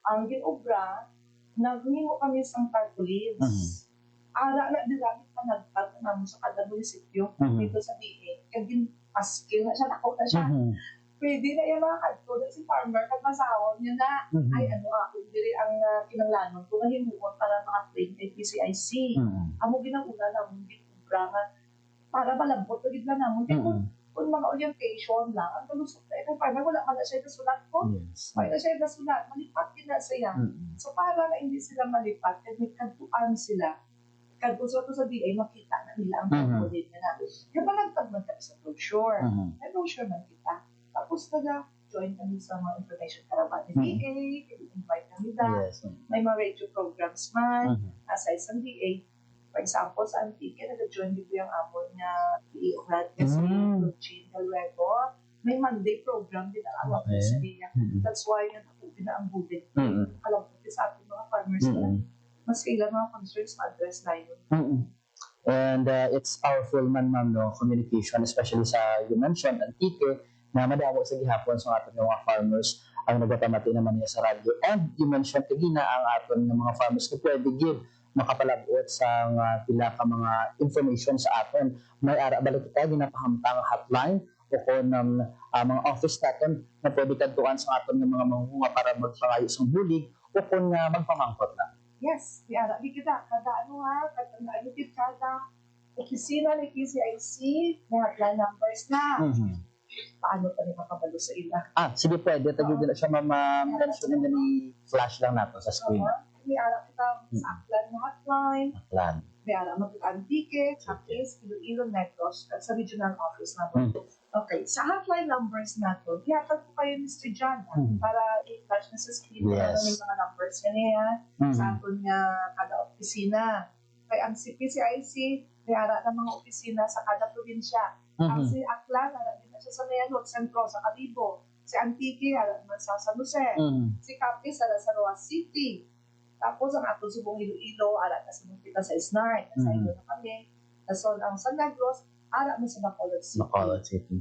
Ang ginobra, naghingo kami sa tarpaulins. Ara na dirami pa nagpag naman sa kada munisipyo dito sa DA. Kaya paskil na siya, nakot na siya. Pwede na yung mga kadto si farmer, kagmasawa niya na, ay kung diri ang kinanglanon, kung mahimuon para maka-claim kay PCIC. Amo ginaguna namin ginobra nga, para malambot, pagid lang namin. Kung mga orientation lang, ang kalusok na kung farmer, wala man na siya nasulat ko. Wala na siya nasulat, malipat din na siya. So para na hindi sila malipat, kasi may kadtuan sila. Kadto sa DA, makita na nila ang tarpaulin na. Kaya pa nagtagman kami sa brochure. May brochure man kita. Tapos join kami sa mga information karawan ni DA, invite kami na. May mga radio programs man, aside sa DA. For example, sa Antique, nag-join dito yung amon na DA Obrad kasi Jean Galwego. May Monday program din ang awak sa niya. That's why nakupi na ang bulit. Alam ko sa ating mga farmers na mas kailan mga concerns ma-address na yun. And it's powerful man, ma'am, no, communication, especially sa, you mentioned, Antique, na madamo sa gihapon sa ating mga farmers ang nagatamati naman niya sa radyo. And you mentioned tigina ang aton ng mga farmers na pwede give makapalabot sa pila ka mga information sa aton. May ara balik kita ginapahamtang hotline o kung mga office natin na pwede kadtuan sa aton ng mga mangunga para magpangayo sa bulig o kung magpamangkot na. Yes, ara di kita kada opisina ni PCIC may hotline numbers na. Paano pa rin makabalo sa ila? Sige, pwede. Tagigil na siya, ma-mention na ni flash lang nato sa screen. May ara kita sa Aklan na hotline. May ara mag-Antique, sa case, Iloilo, Negros, sa regional office natin. Okay, sa hotline numbers natin, ihatag ko kayo ni Mr. John para i-flash na sa screen na yung mga numbers niya sa atin nga kada opisina. Kaya ang PCIC, may ara ng mga opisina sa kada probinsya. Ang si Aklan, ara din na siya sa Mayanot Centro, sa Calibo. Si Antique, ara naman sa San Jose. Si Capis, ara sa Roa City. Tapos ang atong subong Iloilo, ara na sa Mumpita sa Isnard. Sa ilo na kami. So, ang San Negros, ara mo sa Bacolod City. Bacolod City.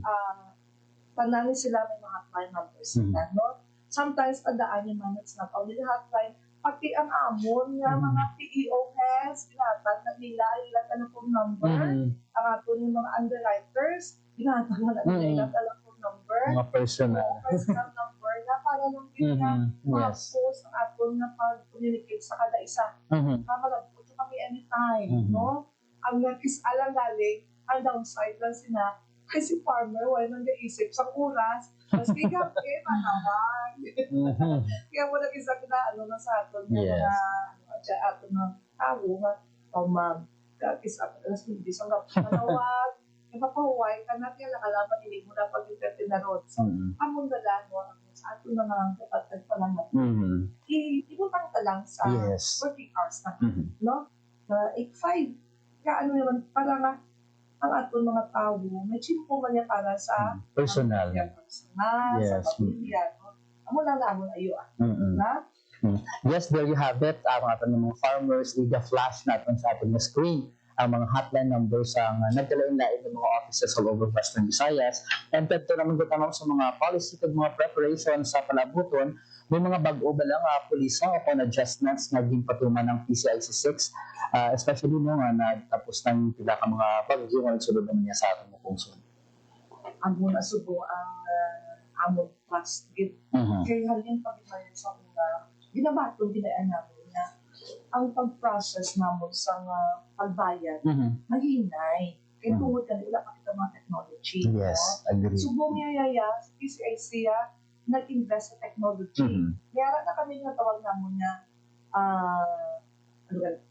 Panani sila may mga hotline numbers sila, no? Sometimes, tandaan yung mga na pa nila hotline, pati ang amon nga mga PEO heads, ginatag na nila ilang telephone number, ang ato yung mga underwriters, ginatag na nila ilang telephone number, Mga personal. personal number na para lang yun ma-post ang ato na pag-communicate sa kada isa. Malabot kami anytime, no? Ang nagkis-alang galing, ang downside lang sina, kasi farmer, wala nang naisip sa oras, mas bigyan manawag. Kaya mo nag-isa na, na sa aton, aton na tao, kakis alas hindi sa manawag, napapahuway ka na, kaya nakalaman hindi mo na pag-interpret na ron. So, amon na lang mo, sa aton na mga kapatid pa lang natin, ibutang ka lang sa working hours na, no? 8-5, kaya ano naman, para nga, ang aton mga tao, may chimpo man niya para sa personal. Sa pamilya. No? Amo lang naman ayo. Na? Yes, there you have it. Ang aton mga farmers, iga-flash natin sa ating screen ang mga hotline numbers ang nagkalain-lain ng mga offices all over Western Visayas. And pwede naman gutanong sa mga policy at mga preparation sa palabuton, may mga bago ba lang pulisa o kung adjustments naging patuman ng PCIC 6, especially nung natapos ng pila ka mga bagyo na nagsulod naman niya sa ating pungsod. Ang muna subo ang amon past gift. Kaya halin pag-imayan sa mga ginabatong ginaan namin na ang pag-process namin sa pagbayad, mahinay. Kaya tungod ka nila pakita mga technology. Yes, agree. Subong yaya sa PCIC nag-invest sa technology. Mayara na kami nga tawag namin na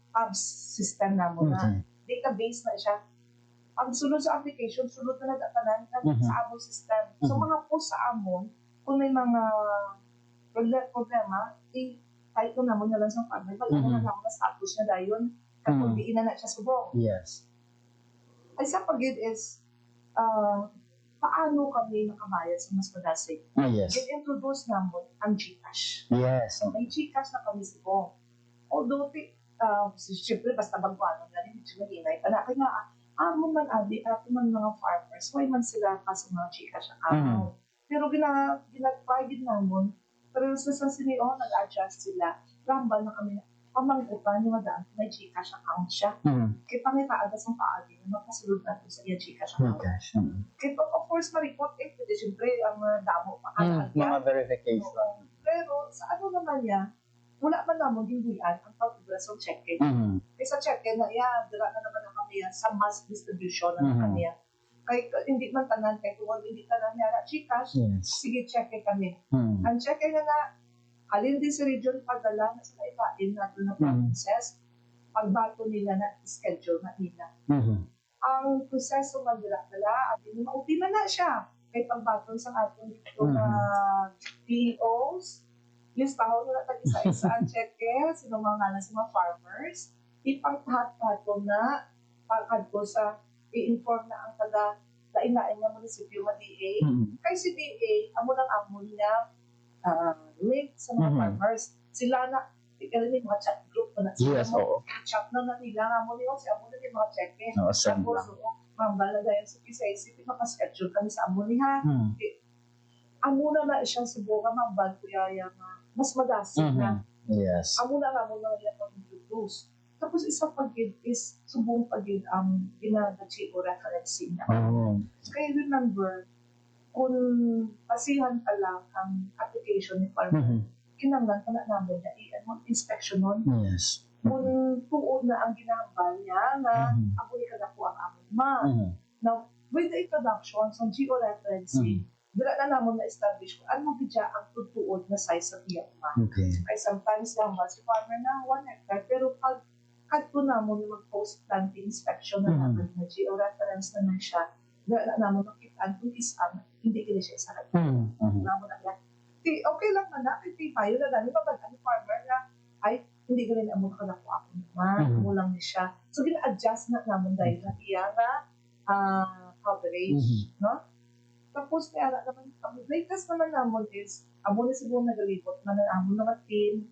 PABS system namin na database na siya. Ang sunod sa application, sunod na nagatanan sa amon system. So mga post sa amon, kung may mga problema, type ko naman na lang sa partner. Pag na naman na status niya dahil kapag diin na siya subong. Yes. Ay sa pag-gid is, paano kami nakabayad sa mas madasig? Yes. Get-introduce namin ang GCash. Yes. May GCash na kami subong. Although, siyempre, basta bagwano na rin, medyo maginay pa na. Kaya amon man mga farmers, why man sila kasi mga GCash account. Pero ginag-private namin, pero sa sinio, nag-adjust sila. Rambal na kami, pamangkutan yung madaan, may GCash account siya. Kaya pangitaagas ang paagi na makasulod natin sa iya GCash account. Kaya of course, ma-report pwede siyempre ang damo pa. Mga verification. Pero sa ano naman niya, wala man naman hinduyan ang pag-progress ng check-in. Kaya sa check-in na dira na naman na kami sa mass distribution na kami. Kaya hindi man tanan, kaya kung hindi tanan niya na GCash, sige check-in kami. Ang check-in na halin din sa region padala na sa ilalim natin na provinces, pagbato nila na schedule na nila. Ang proseso man dala, at mauti na siya. Kay pagbaton sa ating dito na PEOs, listahon na tag-isa-isa ang cheque, sino mga nga sa mga farmers, ipangtahat-tato na, pagkad ko sa i-inform na ang lain-lain ng munisipyo na DA. Kay si DA, amo niya link sa mga farmers. Sila na, ikaw yung mga chat group na sila mo. Chat na nila nga mo niyo, si amo na yung mga check-in. Tapos, mambal na dahil sa PCIC, makaschedule kami sa amo niya. Amo na siya subukan, mambal kuya yung mas madasig na. Yes. Amo na niya pag-introduce. Tapos isa pag-gid is subong pag-gid ang ginagachi o referencing na. Kaya remember, kung pasihan pa lang ang application ni farmer, kinanglan pa na namin na inspection nun. Yes. Kung tuod na ang ginambal niya na apoy ka na po ang amon ma. Now, with the introduction sa georeferencing, dila na namin na-establish kung ano bidya ang tutuod na size sa tiyak ma. Kaya sometimes lang si farmer na 1 hectare, pero pag kadto namin yung mag-post-planting inspection na namin na georeference na lang siya, dila na namin makitaan kung isang hindi kini siya isa namin na yan. Okay lang man na, kaya tayo na dami mabagyan ni farmer na ay hindi ko rin amo nakalako ako naman, mo lang ni siya. So, gina-adjust na namin dahil na iya na coverage, no? Tapos kaya naman kami, latest naman namon is, amo na siguro nagalibot na amo mga team,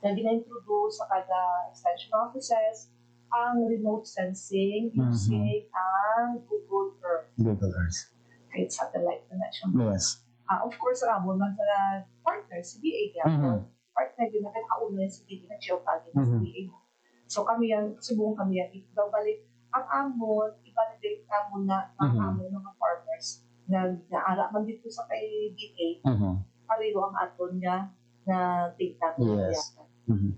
na gina-introduce sa kada extension offices ang remote sensing using ang Google Earth. Google Earth. Kahit satellite connection. Yes. Of course, amo man sa partner, si BA Gapon. Partner din na kinakauna si BA na geotagging sa BA mo. So kami yan, subong kami yan. Ikaw balik, ang amon, i-validate na muna ang amon mga farmers na naara man dito sa kay BA. Pareho ang aton nga na data. Yes.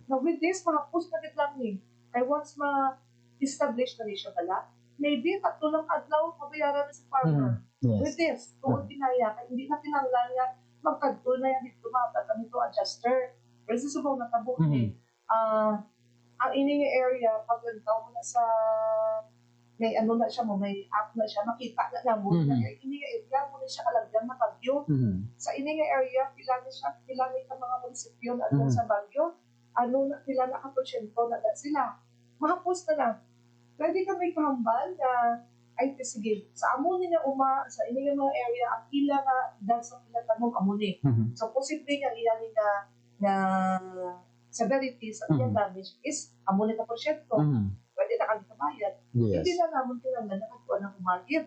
Now with this, mga-post na lang ni. Kaya once ma-establish na siya pala, maybe tatlo lang adlaw, mabayaran na si farmer. With this, kung kinaya, kaya hindi na tinanggal yan, magkagto na yan dito, kami to adjuster. Kasi subong natabo ang ining area, pag nagtaw mo na sa, may ano na siya mo, may app na siya, makita na mo, na ining area mo na siya kalagyan na Bagyo. Sa ining area, pila ka mga munisipyo na sa Bagyo, pila na ka-porsyento na sila. Mahapos na lang. Pwede kami kahambal na, ay sige, sa amo ni na sa ining mga area, ang ila nga, dahil sa pila tanong amo ni. So, posible nga ila ni na severity sa iyang damage is amo ni ka-porsyento. Pwede na kami kabayad. Hindi na naman kailangan na katuan ng umagit.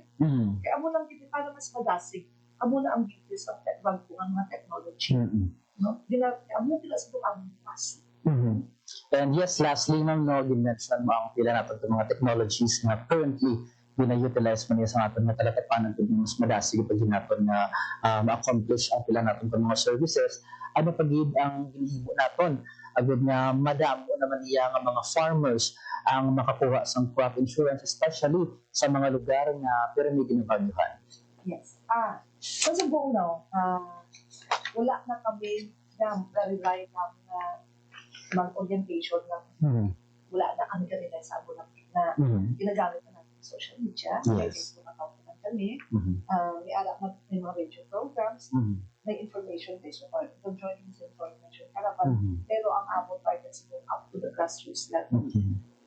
Kaya amo lang kita para mas madasig. Amo na ang beauties ng bagong mga technology. No? Amo pila sa itong aming past. And yes, lastly, no, ginmention mo ang pila natin itong mga technologies na currently gina-utilize mo niya sa ating mga talakapanan kung mas madasig pag natin na ma-accomplish ang pila natin itong mga services. Ano pagid ang ginhibo natin? Agad nga madamo naman niya ng mga farmers ang makakuha sa crop insurance, especially sa mga lugar na pyramid ginabagyuhan. Yes. Kasi buong wala na kami na-rely ng mag-orientation na wala na kami kanina sa abo na ginagamit na natin social media. May Facebook account naman kami. May alak na may mga radio programs. May information based on joining sa information. Pero ang amon target siguro up to the grassroots level.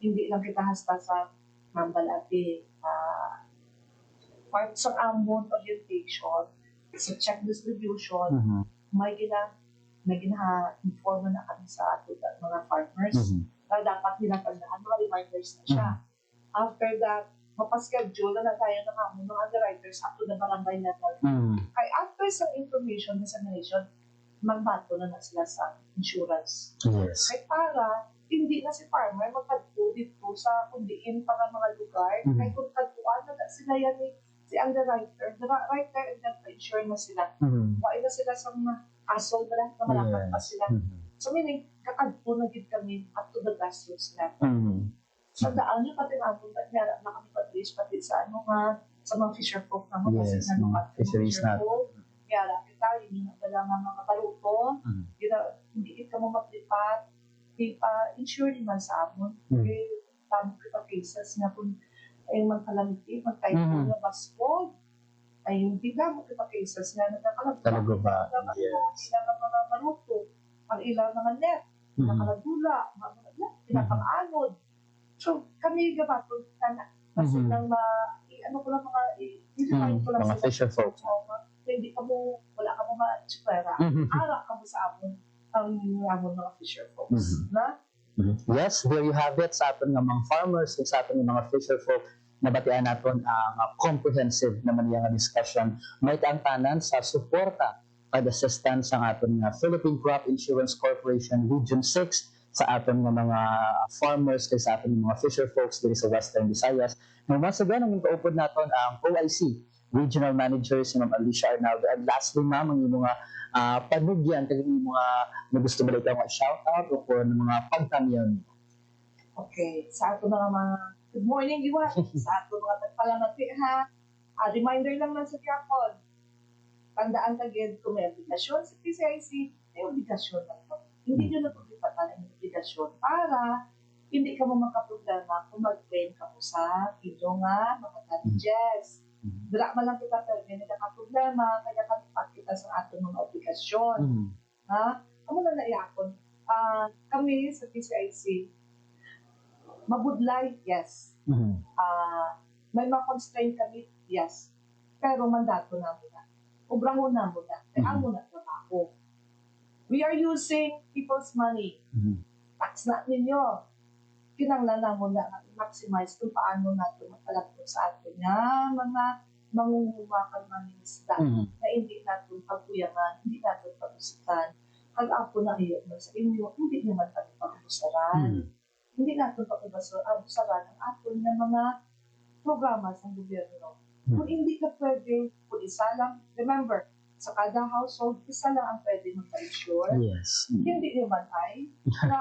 Hindi lang kita hasta sa mambalati. Part sa amon orientation, sa check distribution, may gina-inform na kami sa ato mga farmers na dapat nilang tandaan, mga reminders na siya. After that, mapaschedule na tayo ng amon ng underwriters up to the barangay level. Kaya after sa information dissemination, magbato na sila sa insurance. Kaya para hindi na si farmer magkadto dito sa kundiin para mga lugar. Kaya kung kadtuan na sila yan si underwriter, the writer and then insure na sila. Wala na sila sa mga asol na malakat pa sila. So meaning, kakadto na din kami up to the grassroots level. Sa daan nyo pati napunta, meron na kami pati sa sa mga fisher folk na mga fisheries na. Kaya kita, yung mga baluto, hindi kita mo maglipat, insure naman sa amon. Kaya tamo kita cases na kung ay magkalamiti, magkaito na baskog, ay hindi na mo kita cases na nagkakalagpa. Talaga ba? Ilang mga baluto, ang ilang mga net, nakaladula, pinapang-anod. So, kami gabato na kasi nang mga fisher folk. Hindi ka mo, wala ka mo ma-chikwera. Ara ka mo sa amon, ang mga fisher folks. Na? Yes, there you have it sa ating mga farmers, sa ating mga fisher folk. Nabatian natin ang comprehensive naman yung discussion. May tanan sa suporta at assistance ng ating Philippine Crop Insurance Corporation Region 6 sa ating mga farmers kay sa ating mga fisher folks dito sa Western Visayas. And once again, ang ipauupod natin ang OIC Regional Manager si Ma'am Alicia Arnaldo. And lastly, ma'am, ang mga panugyan, kaya yung mga gusto balik ang shout-out o ng mga pagtanyan. Okay, sa ato mga good morning, Iwan. Sa ato mga tagpalamati, ha? Reminder lang sa Japon. Tandaan kagad kung may obligasyon sa PCIC, may obligasyon lang po. Hindi nyo napagpipatan ang obligasyon para hindi ka mo makaproblema kung mag-claim ka mo sa ito nga, mga damages. Dala man lang kita pero may nagkakaproblema, kaya kami pakita sa ating mga obligasyon. Ha? Ano na naiyakon? Kami sa PCIC, mabudlay, yes. May mga constraint kami, yes. Pero mandato na muna. Obrahon na muna. Kaya mo na trabaho. We are using people's money. Tax na ninyo. Kinanglan na muna maximize kung paano natin makalagpo sa atin nga mga mangungumakal mangingisda na hindi natin pagkuyangan, hindi natin pagusitan. Kag-apo na iyo sa inyo, hindi naman natin pag-usaran. Hindi natin pag-usaran ang atin ng mga programa sa gobyerno. Kung hindi ka pwede, kung isa lang, remember, sa kada household, isa lang ang pwede magpa-insure. Yes. Hindi naman ay na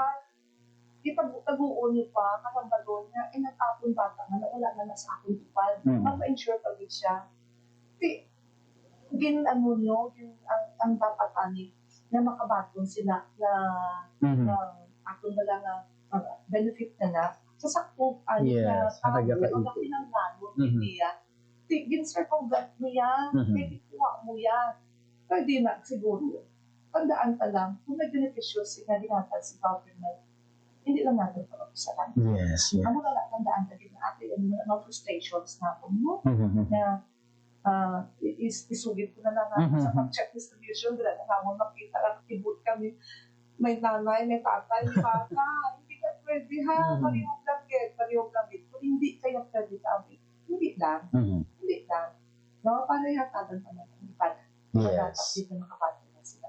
ipag-taguon niyo pa, katambagon niya, nag-apon bata nga na wala na sa akong tupad. Mapa-insure pa din siya. Gin-ano nyo, ang dapat ani, na makabaton sila na akong wala nga benefit na sasakop ani na tao, ang pinanglanon niya. Gin-circumvent mo yan, pwede kuha mo yan. Pwede na, siguro. Tandaan ka lang, kung may beneficyo sinadinatan si government, hindi lang natin pag-usapan. Yes. Ang mga tandaan ka din na atin, yung mga frustrations na ako mo, na isugit ko na lang sa pag-check distribution, dala na nga mo makita lang, tibut kami, may nanay, may tatay, may bata, hindi ka pwede ha, parihong langit. Kung hindi kaya pwede kami, hindi lang. No, para yatagan pa naman, hindi pa na. Yes. Dito makapatid na sila.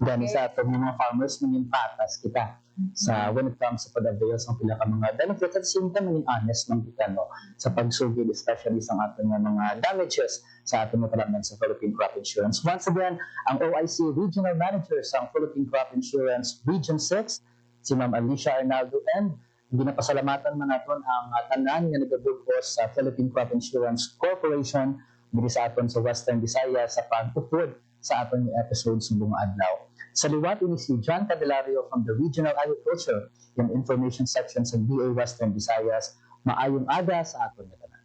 Dahil sa ato ng mga farmers, maging patas kita sa when it comes sa pag-avail sa pila ka mga benefits at same time maging honest ng kita no sa pagsugid especially sa ating mga damages sa ating mga kalaman sa Philippine Crop Insurance. Once again, ang OIC Regional Manager sa Philippine Crop Insurance Region 6, si Ma'am Alicia Arnaldo, and ginapasalamatan man naton ang tanan nga nagabugos sa Philippine Crop Insurance Corporation diri sa aton sa Western Visayas sa pagtupod sa aton episode sa buong adlaw. Sa liwat ini si John Candelario from the Regional Agriculture and Information Section sa DA Western Visayas. Maayong aga sa aton nga tanan.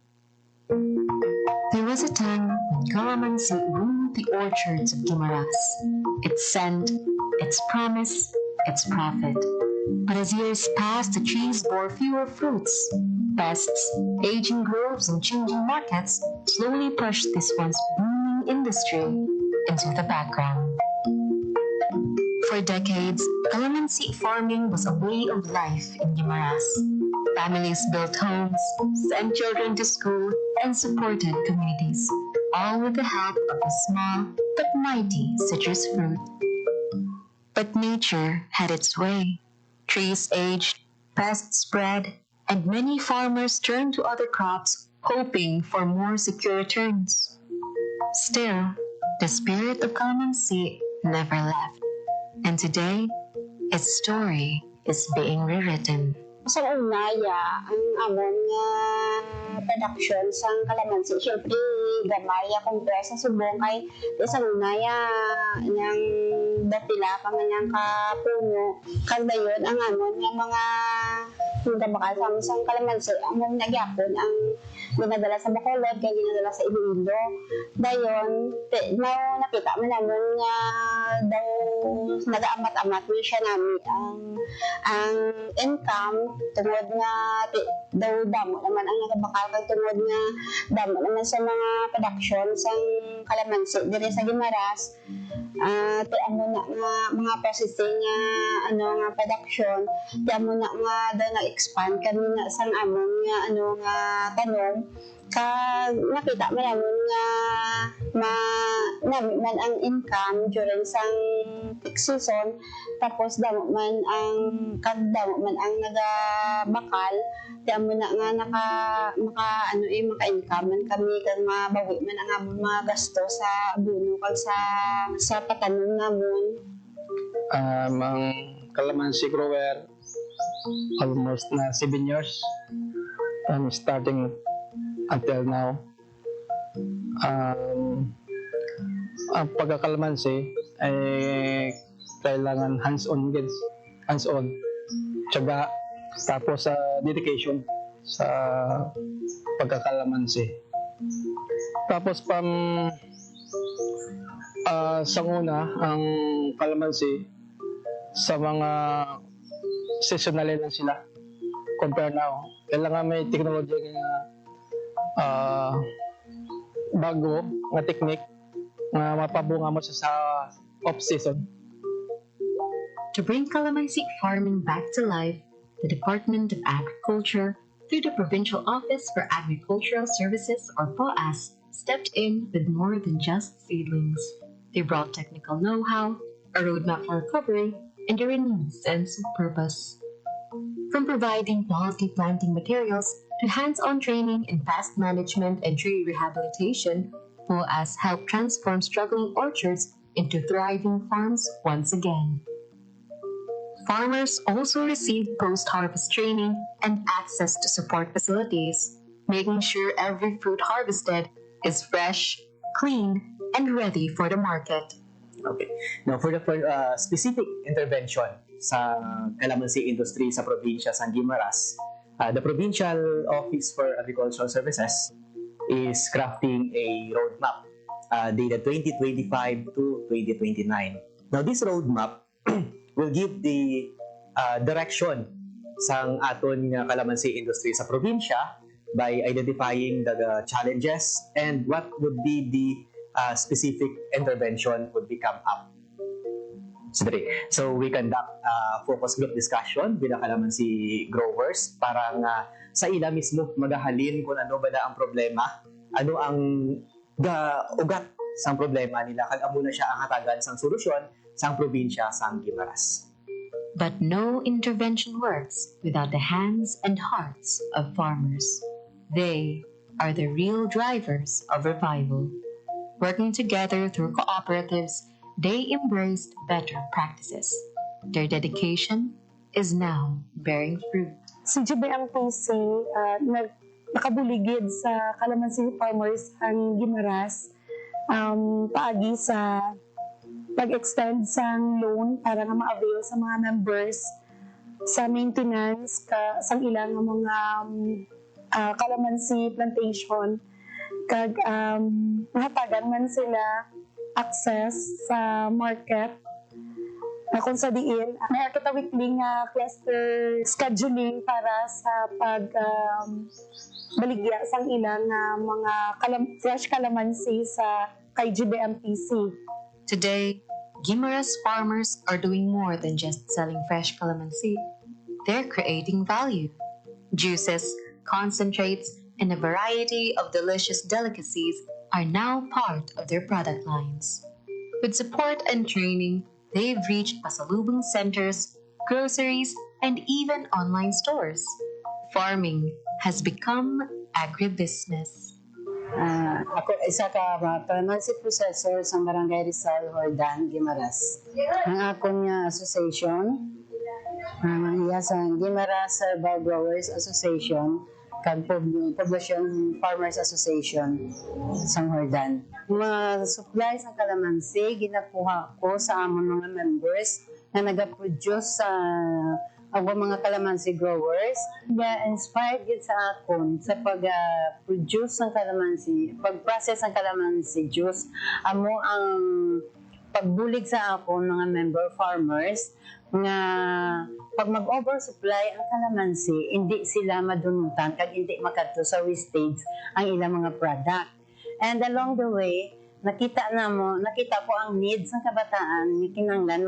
There was a time when calamansi ruled the orchards of Guimaras. Its scent, its promise, its profit. But as years passed, the trees bore fewer fruits. Pests, aging groves, and changing markets slowly pushed this once booming industry into the background. For decades, calamansi farming was a way of life in Guimaras. Families built homes, sent children to school, and supported communities, all with the help of a small but mighty citrus fruit. But nature had its way. Trees aged, pests spread, and many farmers turned to other crops, hoping for more secure returns. Still, the spirit of calamansi never left. And today, its story is being rewritten. Sa unaya, ang amon nga production sang kalamansi, syempre gamaya compare sa subong kay sa unaya yang datila pa man yang kapuno kag dayon ang amon nga mga hindi bakal sang kalamansi amon nagyapon ang ginadala sa Bacolod kay ginadala sa Iloilo. Dayon nakita man namon nga daw nag-amat-amat ni siya namin ang income tungod nga daw damo naman ang nagabakal kag tungod nga damo naman sa mga production sang kalamansi diri sa Guimaras. Ti amo na nga mga processing nga production ti amo na nga daw na-expand kami na sang amon nga nga tanom kag nakita man namon nga nami man ang income during sang peak season tapos damo man ang nagabakal di amo na nga maka-income man kami kag mabawi man ang amon mga gasto sa abono kag sa patanom namon. Ang calamansi grower almost na 7 years starting until now. Ang pagkakalamansi ay kailangan hands-on, tiyaga, tapos dedication sa pagkakalamansi. Tapos sa una, ang kalamansi sa mga seasonal lang sila compare now. Kailangan may technology nga bago nga technique nga mapabunga mo siya sa off-season. To bring calamansi farming back to life, the Department of Agriculture, through the Provincial Office for Agricultural Services or POAS, stepped in with more than just seedlings. They brought technical know-how, a roadmap for recovery, and a renewed sense of purpose. From providing quality planting materials to hands-on training in pest management and tree rehabilitation, POAS helped transform struggling orchards into thriving farms once again. Farmers also received post-harvest training and access to support facilities, making sure every fruit harvested is fresh, clean, and ready for the market. Okay. Now, for the specific intervention sa calamansi industry sa probinsya sa Guimaras, the Provincial Office for Agricultural Services is crafting a roadmap dated 2025 to 2029. Now, this roadmap will give the direction sa aton nga calamansi industry sa probinsya by identifying the challenges and what would be the specific intervention would become up. So we conduct focus group discussion with the calamansi growers para nga sa ila mismo magahalin kung ano ba na ang problema, ano ang ugat sang problema nila, kag amo na siya ang hatagan sang solusyon sang probinsya sang Guimaras. But no intervention works without the hands and hearts of farmers. They are the real drivers of revival. Working together through cooperatives, they embraced better practices. Their dedication is now bearing fruit. Si GBMPC nakabuligid sa calamansi farmers ang Guimaras paagi sa pag-extend sang loan para nga ma-avail sa mga members sa maintenance sang ilang mga calamansi plantation kag mahatagan man sila access sa market na kung sa diin may kita weekly nga cluster scheduling para sa pag baligya sang ilang mga fresh calamansi sa kay GBMPC. Today, Guimaras farmers are doing more than just selling fresh calamansi. They're creating value. Juices, concentrates, and a variety of delicious delicacies are now part of their product lines. With support and training, they've reached pasalubong centers, groceries, and even online stores. Farming has become agribusiness. Ako isa ka calamansi processor sa Barangay Rizal, Hordan, Guimaras. Ang akon nga association, iya sa Guimaras Herbal Growers Association, kag Poblacion Farmers Association sa Hordan. Mga supplies ng calamansi ginakuha ko sa amon mga members na nagaproduce sa mga calamansi growers. Inspired yun sa akon sa pag-produce ng calamansi, pag-process ng calamansi juice. Amo ang pagbulig sa akon mga member farmers nga pag mag-oversupply ang calamansi, hindi sila madunutan kag hindi makadto sa wastage ang ilang mga product. And along the way, nakita ko ang needs ng kabataan nga kinahanglan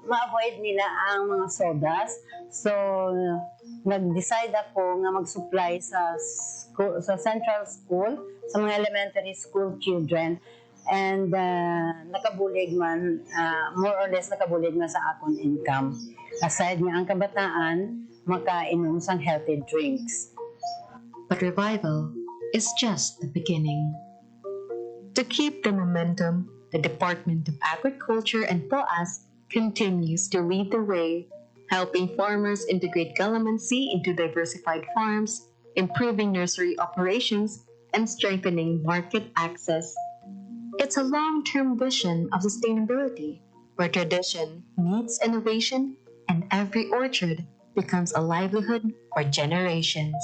ma-avoid nila ang mga sodas. So nag-decide ako nga mag-supply sa central school, sa mga elementary school children. And nakabulig man, more or less nakabulig na sa akong income. Aside nga ang kabataan, makainom sang healthy drinks. But revival is just the beginning. To keep the momentum, the Department of Agriculture and POAS continues to lead the way, helping farmers integrate calamansi into diversified farms, improving nursery operations, and strengthening market access. It's a long-term vision of sustainability, where tradition meets innovation and every orchard becomes a livelihood for generations.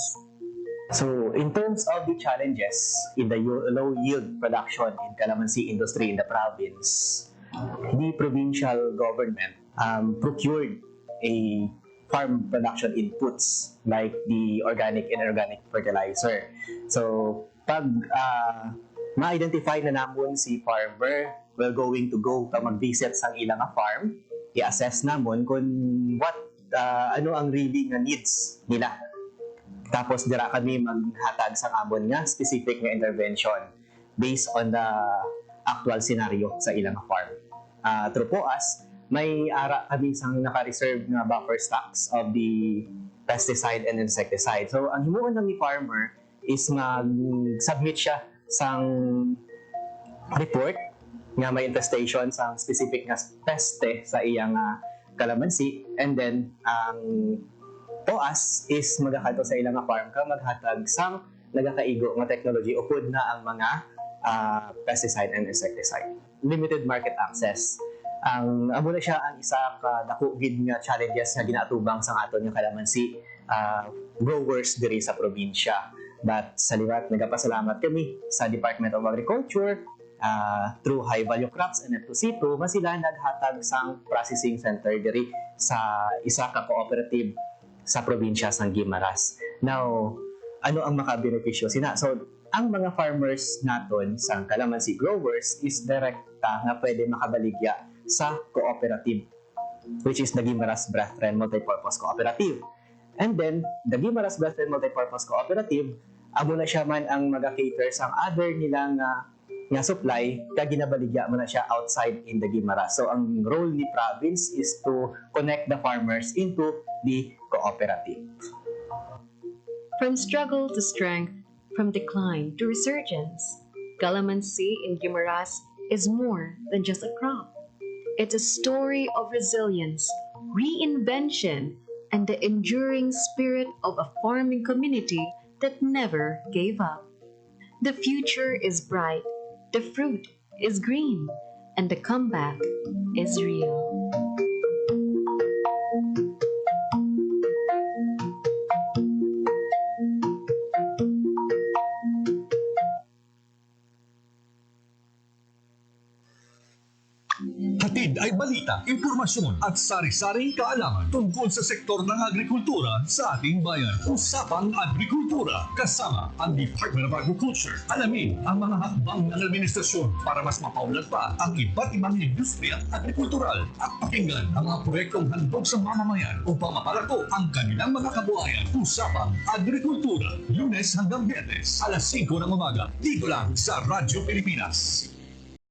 So, in terms of the challenges in the low yield production in calamansi industry in the province, the provincial government procured a farm production inputs like the organic and inorganic fertilizer. So, pag ma-identify na namon si farmer, we're going to go ka mag-visit sa ilang farm, i-assess namon kung ano ang really nga needs nila. Tapos dira kami maghatag sa amon nga specific nga intervention based on the actual scenario sa ilang farm. Through POAS, may ara kami sang naka-reserve nga buffer stocks of the pesticide and insecticide. So, ang himuon lang ni farmer is mag-submit siya sang report nga may infestation sang specific nga peste sa iyang kalamansi, and then ang POAS is magakato sa ilang farm ka maghatag sang nagakaigo nga technology upod na ang mga pesticide and insecticide. Limited market access. Amo na siya ang isa ka dako gid nga challenges nga ginatubang sa aton nga kalamansi growers diri sa probinsya. But sa liwat, nagapasalamat kami sa Department of Agriculture through High Value Crops and F2C2, masila naghatag sang processing center diri sa isa ka cooperative sa probinsya sang Guimaras. Now, ano ang makabenepisyo sina? So, ang mga farmers naton sang kalamansi growers is direkta nga pwede makabaligya sa cooperative, which is the Guimaras Brethren Multipurpose Cooperative. And then, the Guimaras Brethren Multipurpose Cooperative, amo na siya man ang mag-cater sang other nilang nga supply, kaya ginabaligya mo na siya outside in the Guimaras. So, ang role ni province is to connect the farmers into the cooperative. From struggle to strength, from decline to resurgence, calamansi in Guimaras is more than just a crop. It's a story of resilience, reinvention, and the enduring spirit of a farming community that never gave up. The future is bright, the fruit is green, and the comeback is real. Hatid ay balita, impormasyon at sari-saring kaalaman tungkol sa sektor ng agrikultura sa ating bayan. Usapang Agrikultura kasama ang Department of Agriculture. Alamin ang mga hakbang ng administrasyon para mas mapaunlad pa ang iba't ibang industriya agrikultural at pakinggan ang mga proyektong handog sa mamamayan upang mapalago ang kanilang mga kabuhayan. Usapang Agrikultura, Lunes hanggang Biyernes, alas 5 ng umaga, dito lang sa Radyo Pilipinas.